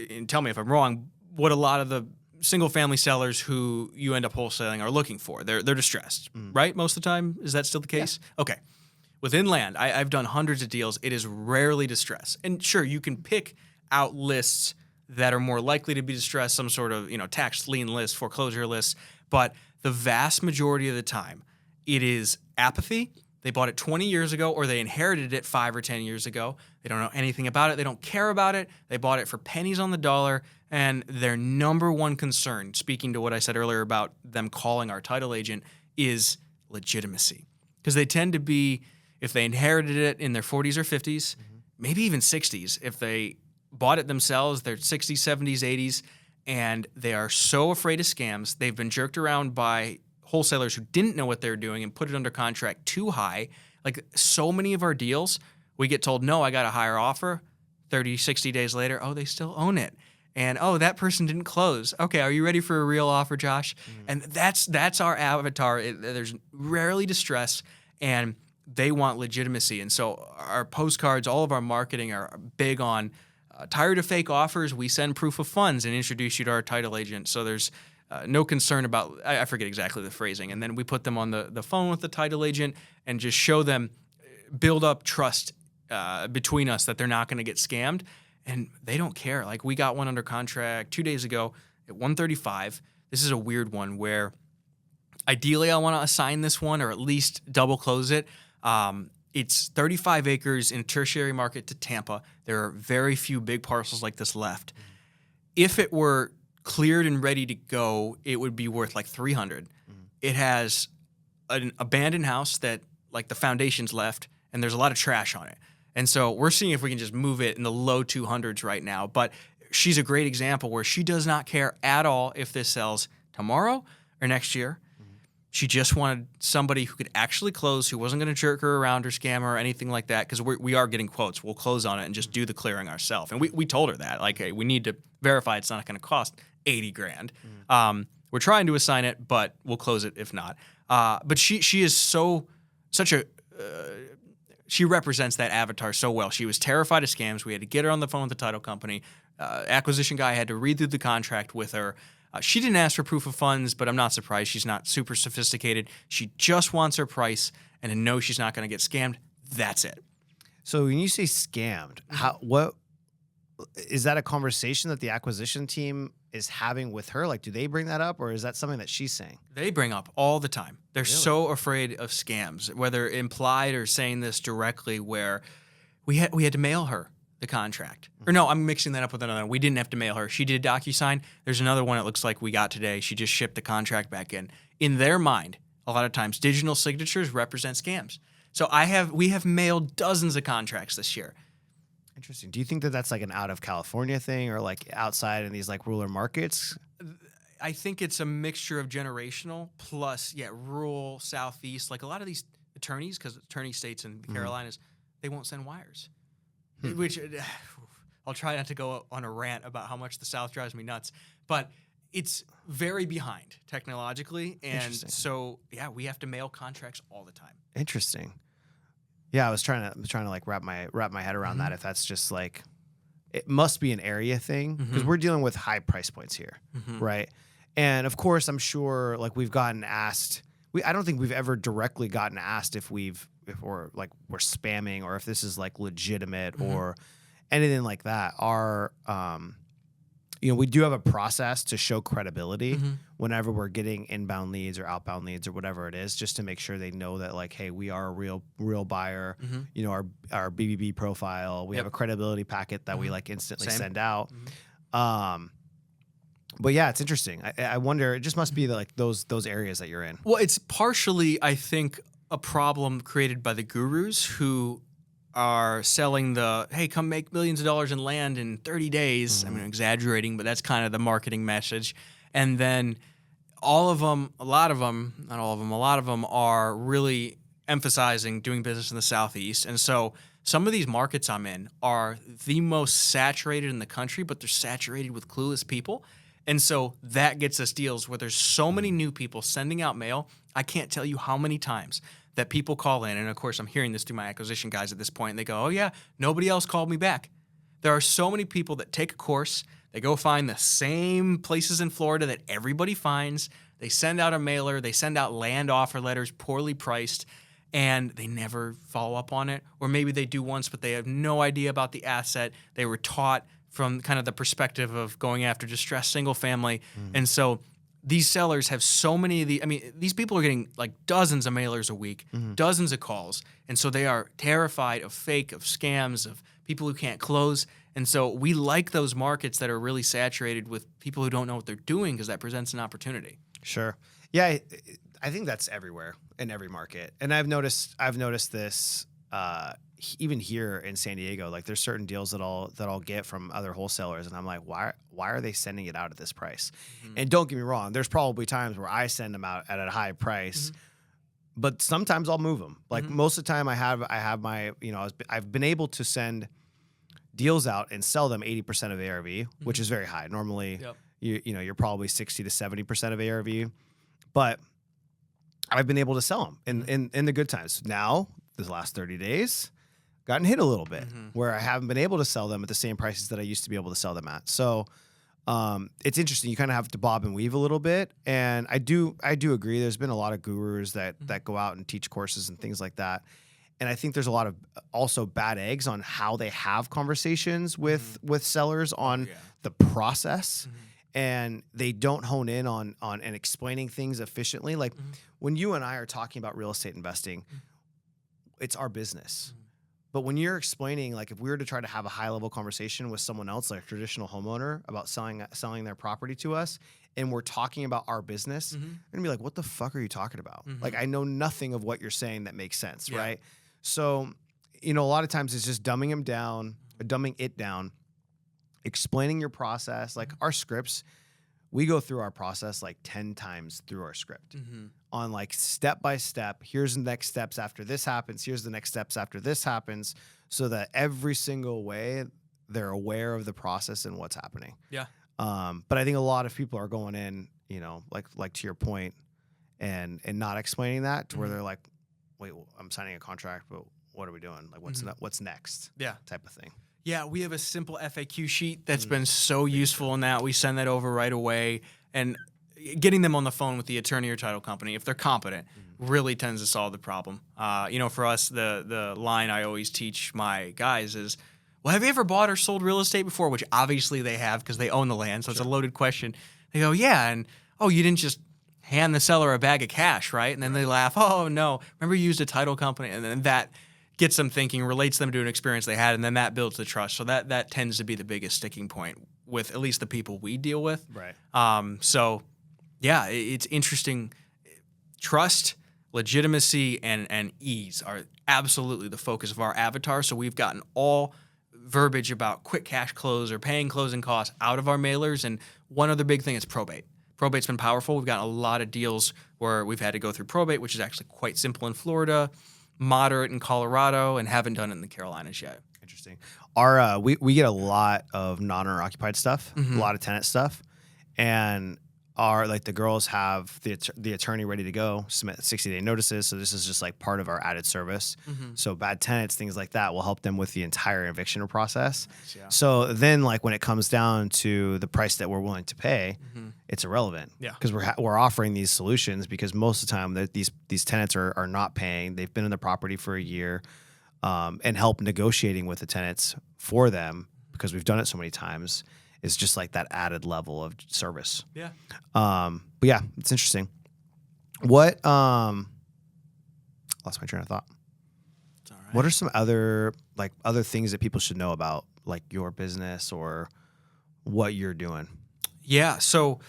and tell me if I'm wrong, what a lot of the single family sellers who you end up wholesaling are looking for. They're distressed, right? Most of the time, is that still the case? Yeah. Okay. Within land, I've done hundreds of deals. It is rarely distress. And sure, you can pick out lists that are more likely to be distressed, some sort of tax lien list, foreclosure list. But the vast majority of the time, it is apathy. They bought it 20 years ago, or they inherited it 5 or 10 years ago. They don't know anything about it. They don't care about it. They bought it for pennies on the dollar. And their number one concern, speaking to what I said earlier about them calling our title agent, is legitimacy. Because they tend to be, if they inherited it in their 40s or 50s, maybe even 60s, if they bought it themselves, they're 60s, 70s, 80s, and they are so afraid of scams. They've been jerked around by wholesalers who didn't know what they were doing and put it under contract too high. Like so many of our deals, we get told, no, I got a higher offer. 30, 60 days later, oh, they still own it. And, oh, that person didn't close. Okay, are you ready for a real offer, Josh? And that's our avatar. There's rarely distress, and they want legitimacy. And so our postcards, all of our marketing are big on tired of fake offers. We send proof of funds and introduce you to our title agent. So there's no concern about, I forget exactly the phrasing. And then we put them on the phone with the title agent and just show them, build up trust between us that they're not going to get scammed. And they don't care. Like we got one under contract 2 days ago at 135. This is a weird one where Ideally, I want to assign this one or at least double close it. It's 35 acres in a tertiary market to Tampa. There are very few big parcels like this left. If it were cleared and ready to go, it would be worth like 300. It has an abandoned house that like the foundation's left, and there's a lot of trash on it. And so we're seeing if we can just move it in the low 200s right now. But she's a great example where she does not care at all if this sells tomorrow or next year. She just wanted somebody who could actually close, who wasn't going to jerk her around or scam her or anything like that, because we are getting quotes. We'll close on it and just do the clearing ourselves. And we told her that. Like, hey, we need to verify it's not going to cost 80 grand. We're trying to assign it, but we'll close it if not. But she is she represents that avatar so well. She was terrified of scams. We had to get her on the phone with the title company. Acquisition guy had to read through the contract with her. She didn't ask for proof of funds, but I'm not surprised. She's not super sophisticated. She just wants her price and to know she's not going to get scammed. That's it. So when you say scammed, what is that a conversation that the acquisition team is having with her? Like, do they bring that up, or is that something that she's saying? They bring up all the time. They're so afraid of scams, whether implied or saying this directly, where we had to mail her the contract. Or no, I'm mixing that up with another one. We didn't have to mail her. She did DocuSign. There's another one it looks like we got today. She just shipped the contract back in. In their mind, a lot of times, digital signatures represent scams. So we have mailed dozens of contracts this year. Interesting. Do you think that that's like an out of California thing, or like outside in these like rural markets? I think it's a mixture of generational plus, rural, southeast. Like a lot of these attorneys, because attorney states in the Carolinas, they won't send wires. Which I'll try not to go on a rant about how much the South drives me nuts, but it's very behind technologically, and so we have to mail contracts all the time. Interesting. Yeah, I was trying to like wrap my head around that. If that's just like, it must be an area thing, because we're dealing with high price points here, right? And of course, I'm sure like we've gotten asked. I don't think we've ever directly gotten asked if we're spamming, or if this is like legitimate or anything like that. We do have a process to show credibility whenever we're getting inbound leads or outbound leads or whatever it is, just to make sure they know that like, hey, we are a real buyer. Our BBB profile, we have a credibility packet that we like instantly send out. But yeah, it's interesting. I wonder, it just must be like those areas that you're in. Well, it's partially, I think, a problem created by the gurus who are selling hey, come make millions of dollars in land in 30 days. I mean, I'm exaggerating, but that's kind of the marketing message. And then a lot of them are really emphasizing doing business in the Southeast. And so some of these markets I'm in are the most saturated in the country, but they're saturated with clueless people. And so that gets us deals where there's so many new people sending out mail. I can't tell you how many times that people call in. And of course, I'm hearing this through my acquisition guys at this point. And they go, oh yeah, nobody else called me back. There are so many people that take a course. They go find the same places in Florida that everybody finds. They send out a mailer. They send out land offer letters, poorly priced, and they never follow up on it. Or maybe they do once, but they have no idea about the asset. They were taught from kind of the perspective of going after distressed single family. And so these sellers have so many of these people are getting like dozens of mailers a week, dozens of calls. And so they are terrified of fake, of scams, of people who can't close. And so we like those markets that are really saturated with people who don't know what they're doing, because that presents an opportunity. Sure. Yeah, I think that's everywhere in every market. And I've noticed this even here in San Diego. Like there's certain deals that I'll get from other wholesalers, and I'm like, why are they sending it out at this price? And don't get me wrong, there's probably times where I send them out at a high price, but sometimes I'll move them. Like most of the time I have my, I've been able to send deals out and sell them 80% of ARV, which is very high. Normally, you're probably 60 to 70% of ARV, but I've been able to sell them in the good times. Now, this last 30 days, gotten hit a little bit where I haven't been able to sell them at the same prices that I used to be able to sell them at. So it's interesting. You kind of have to bob and weave a little bit. And I do agree. There's been a lot of gurus that go out and teach courses and things like that. And I think there's a lot of also bad eggs on how they have conversations with sellers on the process. and they don't hone in on and explaining things efficiently. Like Mhm. when you and I are talking about real estate investing, it's our business. But when you're explaining, like if we were to try to have a high level conversation with someone else, like a traditional homeowner, about selling their property to us, and we're talking about our business, Mhm. they're gonna be like, "What the fuck are you talking about? Mhm. Like I know nothing of what you're saying that makes sense, Yeah. right?" So, a lot of times it's just dumbing it down, explaining your process. Like our scripts, we go through our process like 10 times through our script Mhm. on like step by step. Here's the next steps after this happens. Here's the next steps after this happens, so that every single way they're aware of the process and what's happening. Yeah. But I think a lot of people are going in, like to your point, and not explaining that to where Mhm. they're like, wait, I'm signing a contract, but what are we doing? Like, what's next? Yeah. Type of thing. Yeah, we have a simple FAQ sheet that's Mm. been so useful in that we send that over right away, and getting them on the phone with the attorney or title company, if they're competent, really tends to solve the problem. For us, the line I always teach my guys is, well, have you ever bought or sold real estate before? Which obviously they have because they own the land, so it's a loaded question. They go, yeah, and oh, you didn't just hand the seller a bag of cash, right? And then they laugh, oh no, remember you used a title company, and then that gets them thinking, relates them to an experience they had, and then that builds the trust. So that tends to be the biggest sticking point with at least the people we deal with. Right. So yeah, it's interesting. Trust, legitimacy, and ease are absolutely the focus of our avatar. So we've gotten all verbiage about quick cash close or paying closing costs out of our mailers. And one other big thing is probate. Probate's been powerful. We've gotten a lot of deals where we've had to go through probate, which is actually quite simple in Florida, moderate in Colorado, and haven't done it in the Carolinas yet. Interesting. Our we get a lot of non-owner occupied stuff, a lot of tenant stuff, and the girls have the attorney ready to go, submit 60-day notices. So this is just like part of our added service. So bad tenants, things like that, will help them with the entire eviction process. Nice, yeah. So then, like when it comes down to the price that we're willing to pay, it's irrelevant. Yeah. Because we're offering these solutions because most of the time these tenants are not paying. They've been in the property for a year, and help negotiating with the tenants for them because we've done it so many times. Is just like that added level of service. Yeah. But yeah, it's interesting. What lost my train of thought. It's all right. What are some other things that people should know about like your business or what you're doing? Yeah. So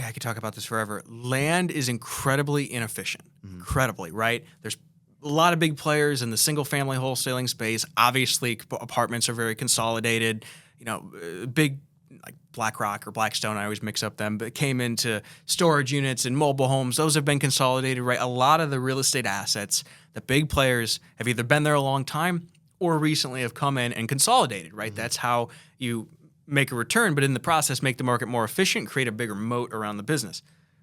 I could talk about this forever. Land is incredibly inefficient. Incredibly, right? There's a lot of big players in the single family wholesaling space. Obviously, apartments are very consolidated. Big like BlackRock or Blackstone, I always mix up them, but came into storage units and mobile homes. Those have been consolidated, right? A lot of the real estate assets, the big players have either been there a long time or recently have come in and consolidated, right? That's how you make a return, but in the process, make the market more efficient, create a bigger moat around the business.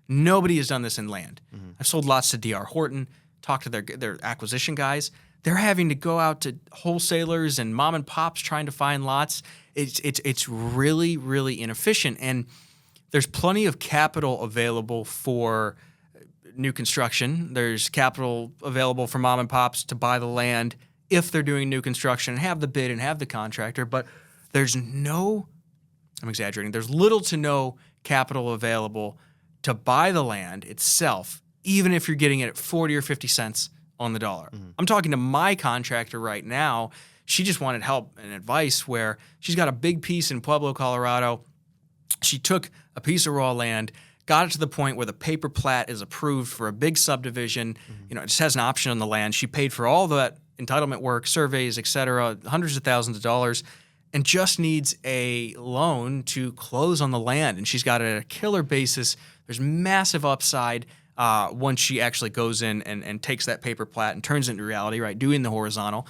Nobody has done this in land. I've sold lots to D.R. Horton, talked to their acquisition guys. They're having to go out to wholesalers and mom and pops trying to find lots. It's really, really inefficient. And there's plenty of capital available for new construction. There's capital available for mom and pops to buy the land if they're doing new construction and have the bid and have the contractor. But there's I'm exaggerating, there's little to no capital available to buy the land itself, even if you're getting it at 40 or 50 cents on the dollar. I'm talking to my contractor right now. She just wanted help and advice where she's got a big piece in Pueblo, Colorado. She took a piece of raw land, got it to the point where the paper plat is approved for a big subdivision. It just has an option on the land. She paid for all that entitlement work, surveys, et cetera, hundreds of thousands of dollars, and just needs a loan to close on the land. And she's got it at a killer basis. There's massive upside once she actually goes in and takes that paper plat and turns it into reality, right, doing the horizontal.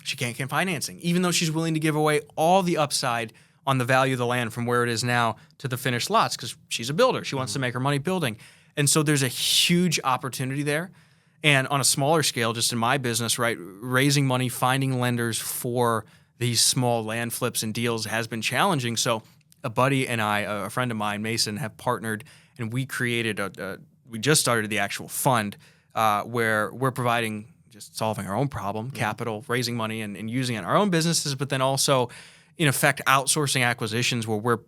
She can't get financing, even though she's willing to give away all the upside on the value of the land from where it is now to the finished lots because she's a builder. She wants to make her money building. And so there's a huge opportunity there. And on a smaller scale, just in my business, right, raising money, finding lenders for these small land flips and deals has been challenging. So a buddy and I, a friend of mine, Mason, have partnered, and we created we just started the actual fund where we're providing, just solving our own problem, capital, raising money and using it in our own businesses, but then also in effect outsourcing acquisitions where we're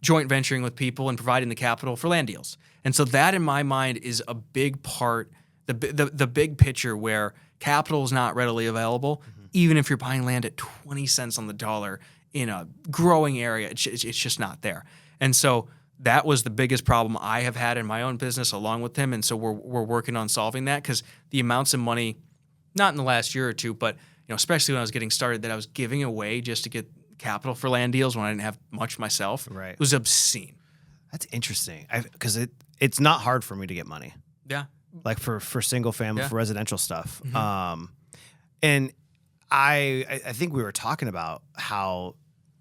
joint venturing with people and providing the capital for land deals. And so that, in my mind, is a big part, the big picture where capital is not readily available, even if you're buying land at 20 cents on the dollar in a growing area. It's just not there. And so that was the biggest problem I have had in my own business along with him. And so we're working on solving that, because the amounts of money, not in the last year or two, but especially when I was getting started, that I was giving away just to get capital for land deals when I didn't have much myself, Right. It was obscene. That's interesting. Because it's not hard for me to get money, Yeah. like for single family, Yeah. for residential stuff. And I think we were talking about how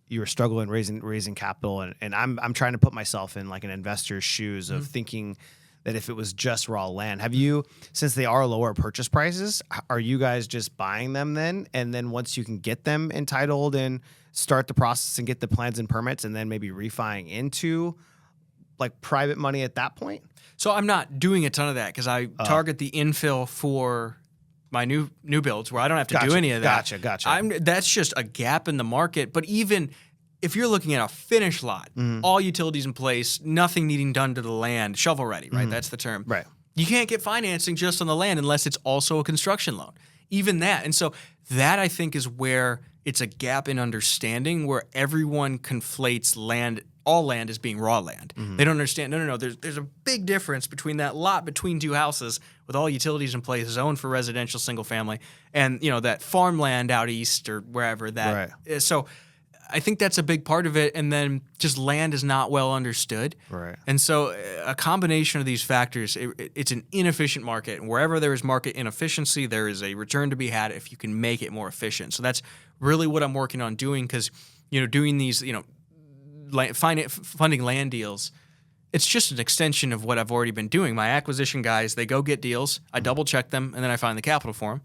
you were struggling raising capital, and I'm trying to put myself in like an investor's shoes of thinking that if it was just raw land, have you, since they are lower purchase prices, are you guys just buying them then? And then once you can get them entitled and start the process and get the plans and permits, and then maybe refining into like private money at that point? So I'm not doing a ton of that, because I target the infill for my new builds where I don't have to do any of that. Gotcha. That's just a gap in the market. But even if you're looking at a finished lot, all utilities in place, nothing needing done to the land, shovel ready, right? That's the term. Right. You can't get financing just on the land unless it's also a construction loan. Even that. And so that, I think, is where it's a gap in understanding, where everyone conflates land, all land, as being raw land. They don't understand, no. There's a big difference between that lot between two houses with all utilities in place, zoned for residential single family, and that farmland out east or wherever that is. So I think that's a big part of it. And then just land is not well understood. Right. And so a combination of these factors, it's an inefficient market. And wherever there is market inefficiency, there is a return to be had if you can make it more efficient. So that's really what I'm working on doing, because, doing these, funding land deals, it's just an extension of what I've already been doing. My acquisition guys, they go get deals, I double check them, and then I find the capital for them.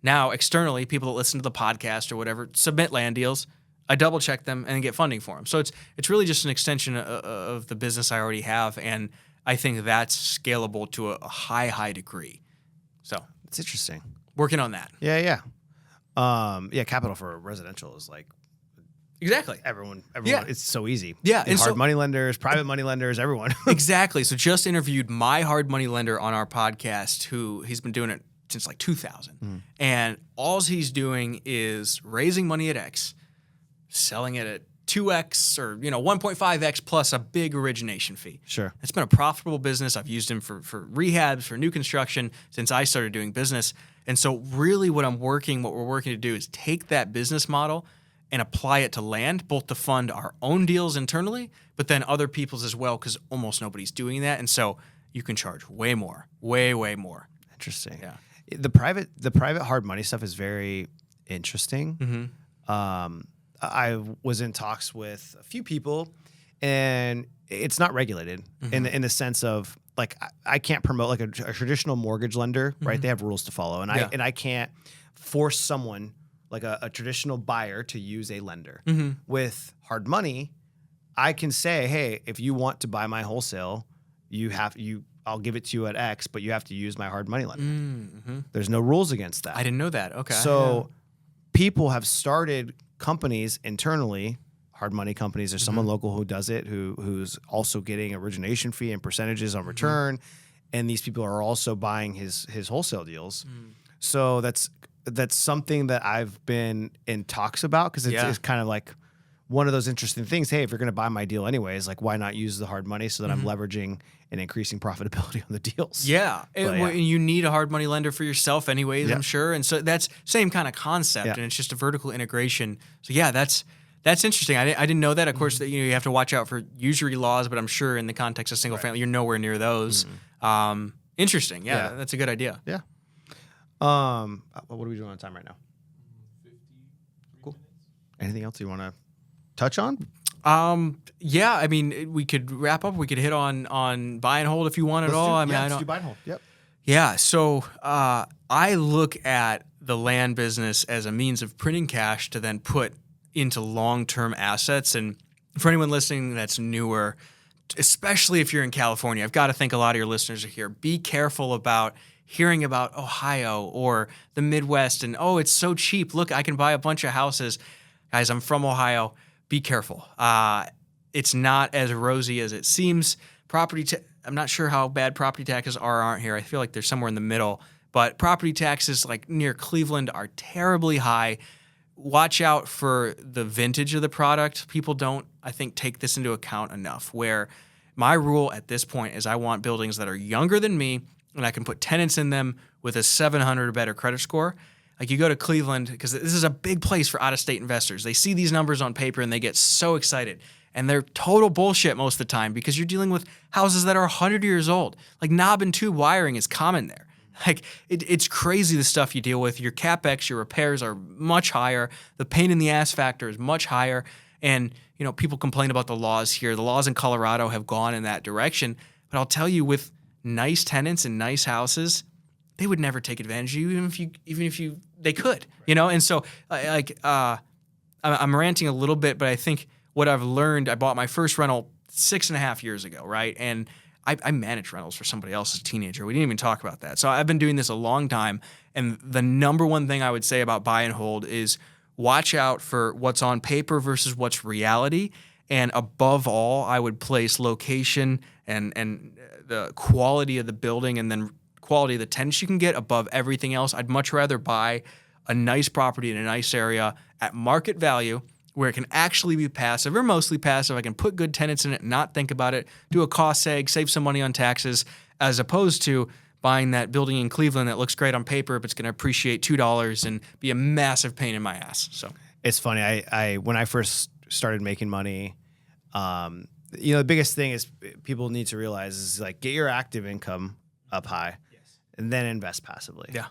Now, externally, people that listen to the podcast or whatever submit land deals, I double check them and get funding for them. So it's really just an extension of the business I already have, and I think that's scalable to a high degree. So it's interesting. Working on that. Yeah. Capital for residential is like exactly everyone. Yeah. It's so easy. Yeah, and hard money lenders, private money lenders, everyone. Exactly. So just interviewed my hard money lender on our podcast, who he's been doing it since like 2000, and all he's doing is raising money at X, selling it at 2x or 1.5x plus a big origination fee. Sure. It's been a profitable business. I've used him for rehabs, for new construction since I started doing business. And so really what we're working to do is take that business model and apply it to land, both to fund our own deals internally, but then other people's as well, because almost nobody's doing that. And so you can charge way more, way more. Interesting. Yeah. The private hard money stuff is very interesting. I was in talks with a few people, and it's not regulated in the sense of, like, I can't promote like a traditional mortgage lender, right? They have rules to follow, and I can't force someone like a traditional buyer to use a lender. With hard money, I can say, hey, if you want to buy my wholesale, I'll give it to you at X, but you have to use my hard money lender. There's no rules against that. I didn't know that. Okay. So people have started companies internally, hard money companies. There's someone local who does it, who's also getting origination fee and percentages on return, and these people are also buying his wholesale deals. So that's something that I've been in talks about, because it's kind of like one of those interesting things. Hey, if you're going to buy my deal anyways, like, why not use the hard money so that I'm leveraging and increasing profitability on the deals? Yeah. And you need a hard money lender for yourself anyways, I'm sure. And so that's same kind of concept, and it's just a vertical integration. So yeah, that's interesting. I didn't know that. Of course, that you have to watch out for usury laws, but I'm sure in the context of single family, you're nowhere near those. Interesting. Yeah, that's a good idea. Yeah. What are we doing on time right now? 53 Cool. minutes. Anything else you want to touch on? Yeah, I mean, we could wrap up. We could hit on buy and hold if you want at all. Let's do buy and hold. Yep. Yeah. So I look at the land business as a means of printing cash to then put into long-term assets. And for anyone listening that's newer, especially if you're in California, I've got to think a lot of your listeners are here. Be careful about hearing about Ohio or the Midwest and, oh, it's so cheap. Look, I can buy a bunch of houses. Guys, I'm from Ohio. Be careful. it's not as rosy as it seems. I'm not sure how bad property taxes aren't here. I feel like they're somewhere in the middle. But property taxes like near Cleveland are terribly high. Watch out for the vintage of the product. People don't, I think, take this into account enough, where my rule at this point is I want buildings that are younger than me and I can put tenants in them with a 700 or better credit score. Like you go to Cleveland, because this is a big place for out-of-state investors. They see these numbers on paper and they get so excited. And they're total bullshit most of the time because you're dealing with houses that are 100 years old. Like knob and tube wiring is common there. Like it's crazy the stuff you deal with. Your CapEx, your repairs are much higher. The pain in the ass factor is much higher. And people complain about the laws here. The laws in Colorado have gone in that direction. But I'll tell you, with nice tenants and nice houses, they would never take advantage of you, even if they could. And so I'm ranting a little bit, but I think what I've learned, I bought my first rental 6.5 years ago, right? And I managed rentals for somebody else as a teenager. We didn't even talk about that. So I've been doing this a long time. And the number one thing I would say about buy and hold is watch out for what's on paper versus what's reality. And above all, I would place location and the quality of the building and then quality of the tenants you can get above everything else. I'd much rather buy a nice property in a nice area at market value where it can actually be passive or mostly passive. I can put good tenants in it, not think about it, do a cost seg, save some money on taxes, as opposed to buying that building in Cleveland that looks great on paper, but it's going to appreciate $2 and be a massive pain in my ass. So it's funny. I when I first started making money, the biggest thing is people need to realize is like get your active income up high, and then invest passively. Yeah.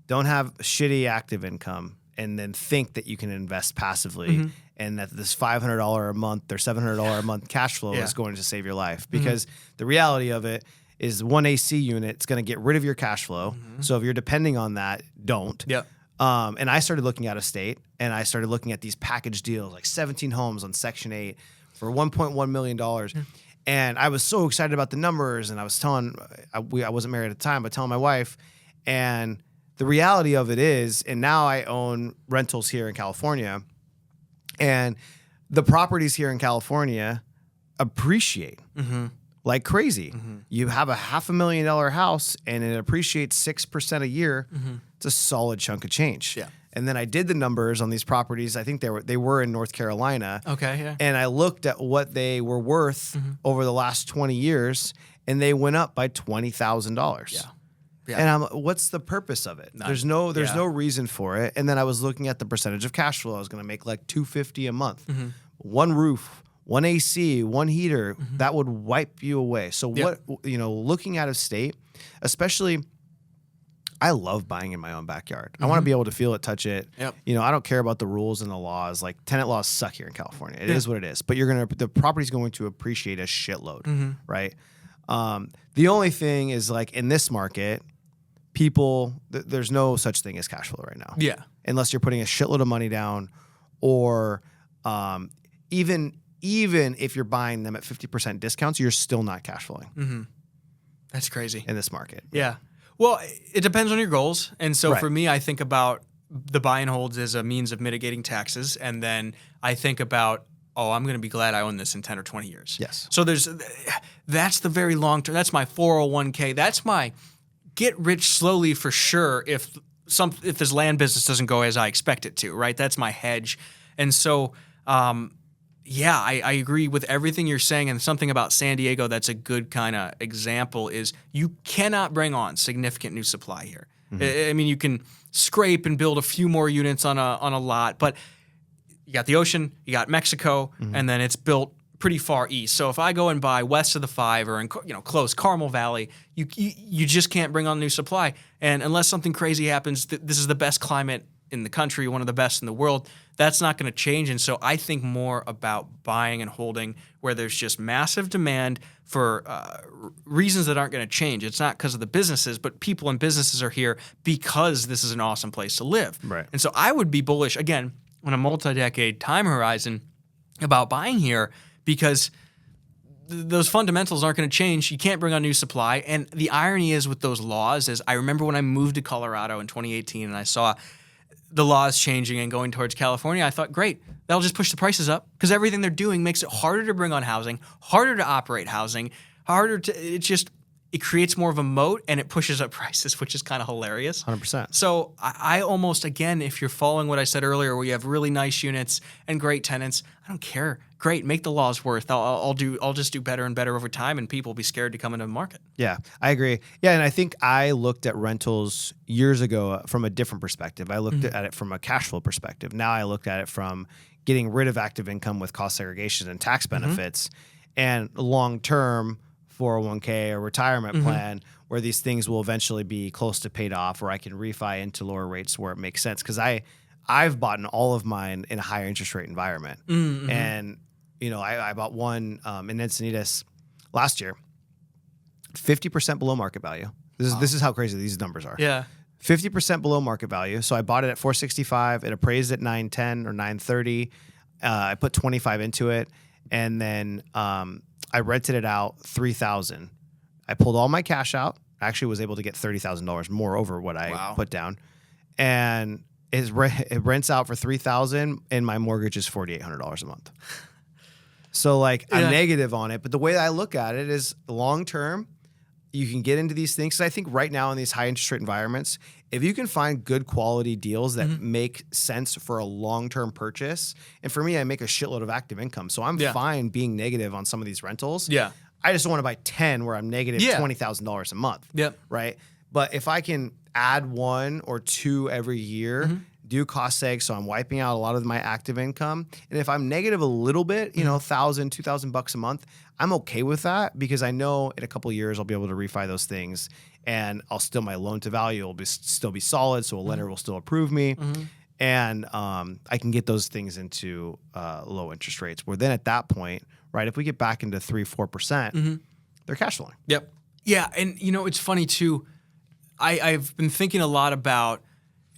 Don't have shitty active income and then think that you can invest passively and that this $500 a month or $700 a month cash flow is going to save your life. Because the reality of it is one AC unit is going to get rid of your cash flow. So if you're depending on that, don't. Yep. And I started looking out of state, and I started looking at these package deals, like 17 homes on Section 8 for $1.1 million. And I was so excited about the numbers, and I was telling, I wasn't married at the time, but telling my wife, and the reality of it is, and now I own rentals here in California, and the properties here in California appreciate like crazy. You have a $500,000 house and it appreciates 6% a year. It's a solid chunk of change. Yeah. And then I did the numbers on these properties. I think they were in North Carolina. Okay, yeah. And I looked at what they were worth over the last 20 years, and they went up by $20,000. Yeah. And what's the purpose of it? None. There's no reason for it. And then I was looking at the percentage of cash flow. I was going to make like $250 a month. One roof, one AC, one heater, that would wipe you away. So looking out of state, especially, I love buying in my own backyard. I want to be able to feel it, touch it. Yep. I don't care about the rules and the laws. Like tenant laws suck here in California. It is what it is. But the property's going to appreciate a shitload, right? The only thing is like in this market, there's no such thing as cash flow right now. Yeah. Unless you're putting a shitload of money down, or even if you're buying them at 50% discounts, you're still not cash flowing. That's crazy. In this market. Yeah. Well, it depends on your goals. And so Right. for me, I think about the buy and holds as a means of mitigating taxes. And then I think about, I'm going to be glad I own this in 10 or 20 years. Yes. So that's the very long term. That's my 401k. That's my get rich slowly for sure if this land business doesn't go as I expect it to, right? That's my hedge. And so, I agree with everything you're saying. And something about San Diego that's a good kind of example is you cannot bring on significant new supply here. I mean, you can scrape and build a few more units on a lot, but you got the ocean, you got Mexico, and then it's built pretty far east. So if I go and buy west of the 5 or in close Carmel Valley, you just can't bring on new supply. And unless something crazy happens, this is the best climate in the country, one of the best in the world. That's not going to change. And so I think more about buying and holding where there's just massive demand for reasons that aren't going to change. It's not because of the businesses, but people and businesses are here because this is an awesome place to live. Right. And so I would be bullish, again, on a multi-decade time horizon about buying here because those fundamentals aren't going to change. You can't bring on new supply. And the irony is with those laws is I remember when I moved to Colorado in 2018 and I saw the laws changing and going towards California, I thought, great, that'll just push the prices up because everything they're doing makes it harder to bring on housing, harder to operate housing, it creates more of a moat and it pushes up prices, which is kind of hilarious. 100%. So I almost, again, if you're following what I said earlier, where you have really nice units and great tenants, I don't care. Great, make the laws worth. I'll just do better and better over time, and people will be scared to come into the market. Yeah, I agree. Yeah, and I think I looked at rentals years ago from a different perspective. I looked at it from a cash flow perspective. Now I look at it from getting rid of active income with cost segregation and tax benefits, and long term 401k or retirement plan where these things will eventually be close to paid off, where I can refi into lower rates where it makes sense. Because I've bought all of mine in a higher interest rate environment, and I bought one in Encinitas last year, 50% below market value. This is how crazy these numbers are. Yeah. 50% below market value. So I bought it at 465. It appraised at 910 or 930. I put 25 into it, and then I rented it out $3,000. I pulled all my cash out. I actually was able to get $30,000 more over what I put down, and it rents out for $3,000, and my mortgage is $4,800 a month. So I'm negative on it, but the way I look at it is long term. You can get into these things. 'Cause I think right now in these high interest rate environments, if you can find good quality deals that make sense for a long-term purchase, and for me, I make a shitload of active income. So I'm fine being negative on some of these rentals. Yeah. I just don't want to buy 10 where I'm negative $20,000 a month. Yep. Right. But if I can add 1 or 2 every year, do cost seg, so I'm wiping out a lot of my active income. And if I'm negative a little bit, $1,000, $2,000 a month, I'm okay with that because I know in a couple of years I'll be able to refi those things, and my loan to value will still be solid, so a lender will still approve me, and I can get those things into low interest rates. Where then at that point, right, if we get back into 3-4%, they're cash flowing. Yep. Yeah, and it's funny too. I've been thinking a lot about.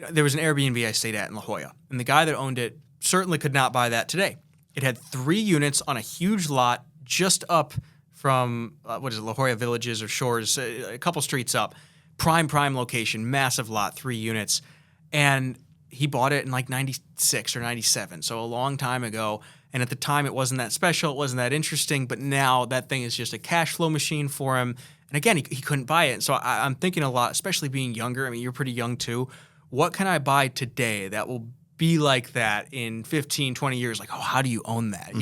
There was an Airbnb I stayed at in La Jolla, and the guy that owned it certainly could not buy that today. It had 3 units on a huge lot just up from, La Jolla Villages or Shores, a couple streets up. Prime location, massive lot, 3 units. And he bought it in 96 or 97, so a long time ago. And at the time, it wasn't that special, it wasn't that interesting, but now that thing is just a cash flow machine for him. And again, he couldn't buy it. So I'm thinking a lot, especially being younger. I mean, you're pretty young too. What can I buy today that will be like that in 15, 20 years? How do you own that,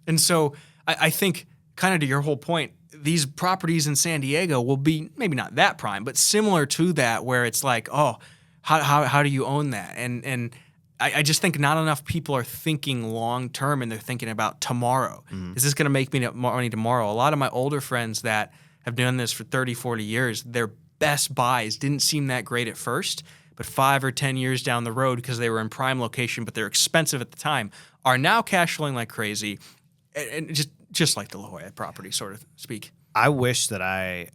And so I think kind of to your whole point, these properties in San Diego will be maybe not that prime, but similar to that, where it's how do you own that? And I just think not enough people are thinking long term, and they're thinking about tomorrow. Is this going to make me money tomorrow? A lot of my older friends that have done this for 30, 40 years, their best buys didn't seem that great at first, but 5 or 10 years down the road, because they were in prime location, but they're expensive at the time, are now cash flowing like crazy, and just like the La Jolla property, sort of speak. I wish that I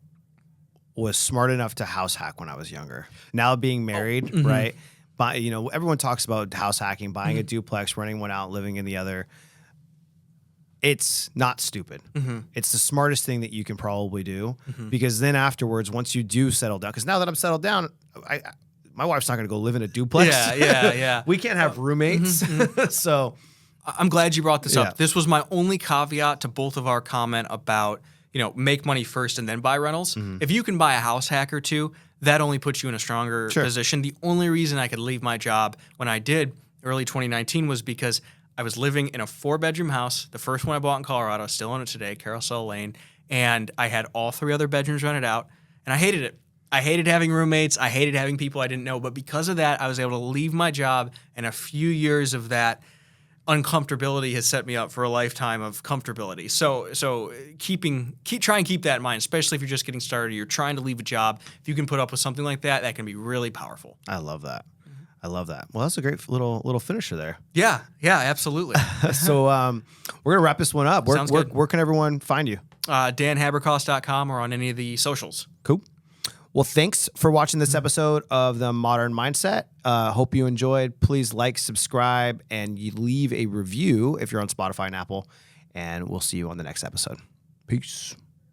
was smart enough to house hack when I was younger. Now being married, right? But everyone talks about house hacking, buying a duplex, renting one out, living in the other. It's not stupid. It's the smartest thing that you can probably do, because then afterwards, once you do settle down, because now that I'm settled down, my wife's not going to go live in a duplex. Yeah. We can't have roommates. So I'm glad you brought this up. This was my only caveat to both of our comment about, make money first and then buy rentals. If you can buy a house hack or two, that only puts you in a stronger position. The only reason I could leave my job when I did early 2019 was because I was living in a 4-bedroom house, the first one I bought in Colorado, still own it today, Carousel Lane, and I had all 3 other bedrooms rented out, and I hated it. I hated having roommates. I hated having people I didn't know. But because of that, I was able to leave my job, and a few years of that uncomfortability has set me up for a lifetime of comfortability. So try and keep that in mind, especially if you're just getting started, you're trying to leave a job. If you can put up with something like that, that can be really powerful. I love that. I love that. Well, that's a great little finisher there. Yeah, absolutely. So we're going to wrap this one up. Sounds good. Where can everyone find you? DanHabercost.com or on any of the socials. Cool. Well, thanks for watching this episode of The Modern Mindset. Hope you enjoyed. Please like, subscribe, and you leave a review if you're on Spotify and Apple. And we'll see you on the next episode. Peace.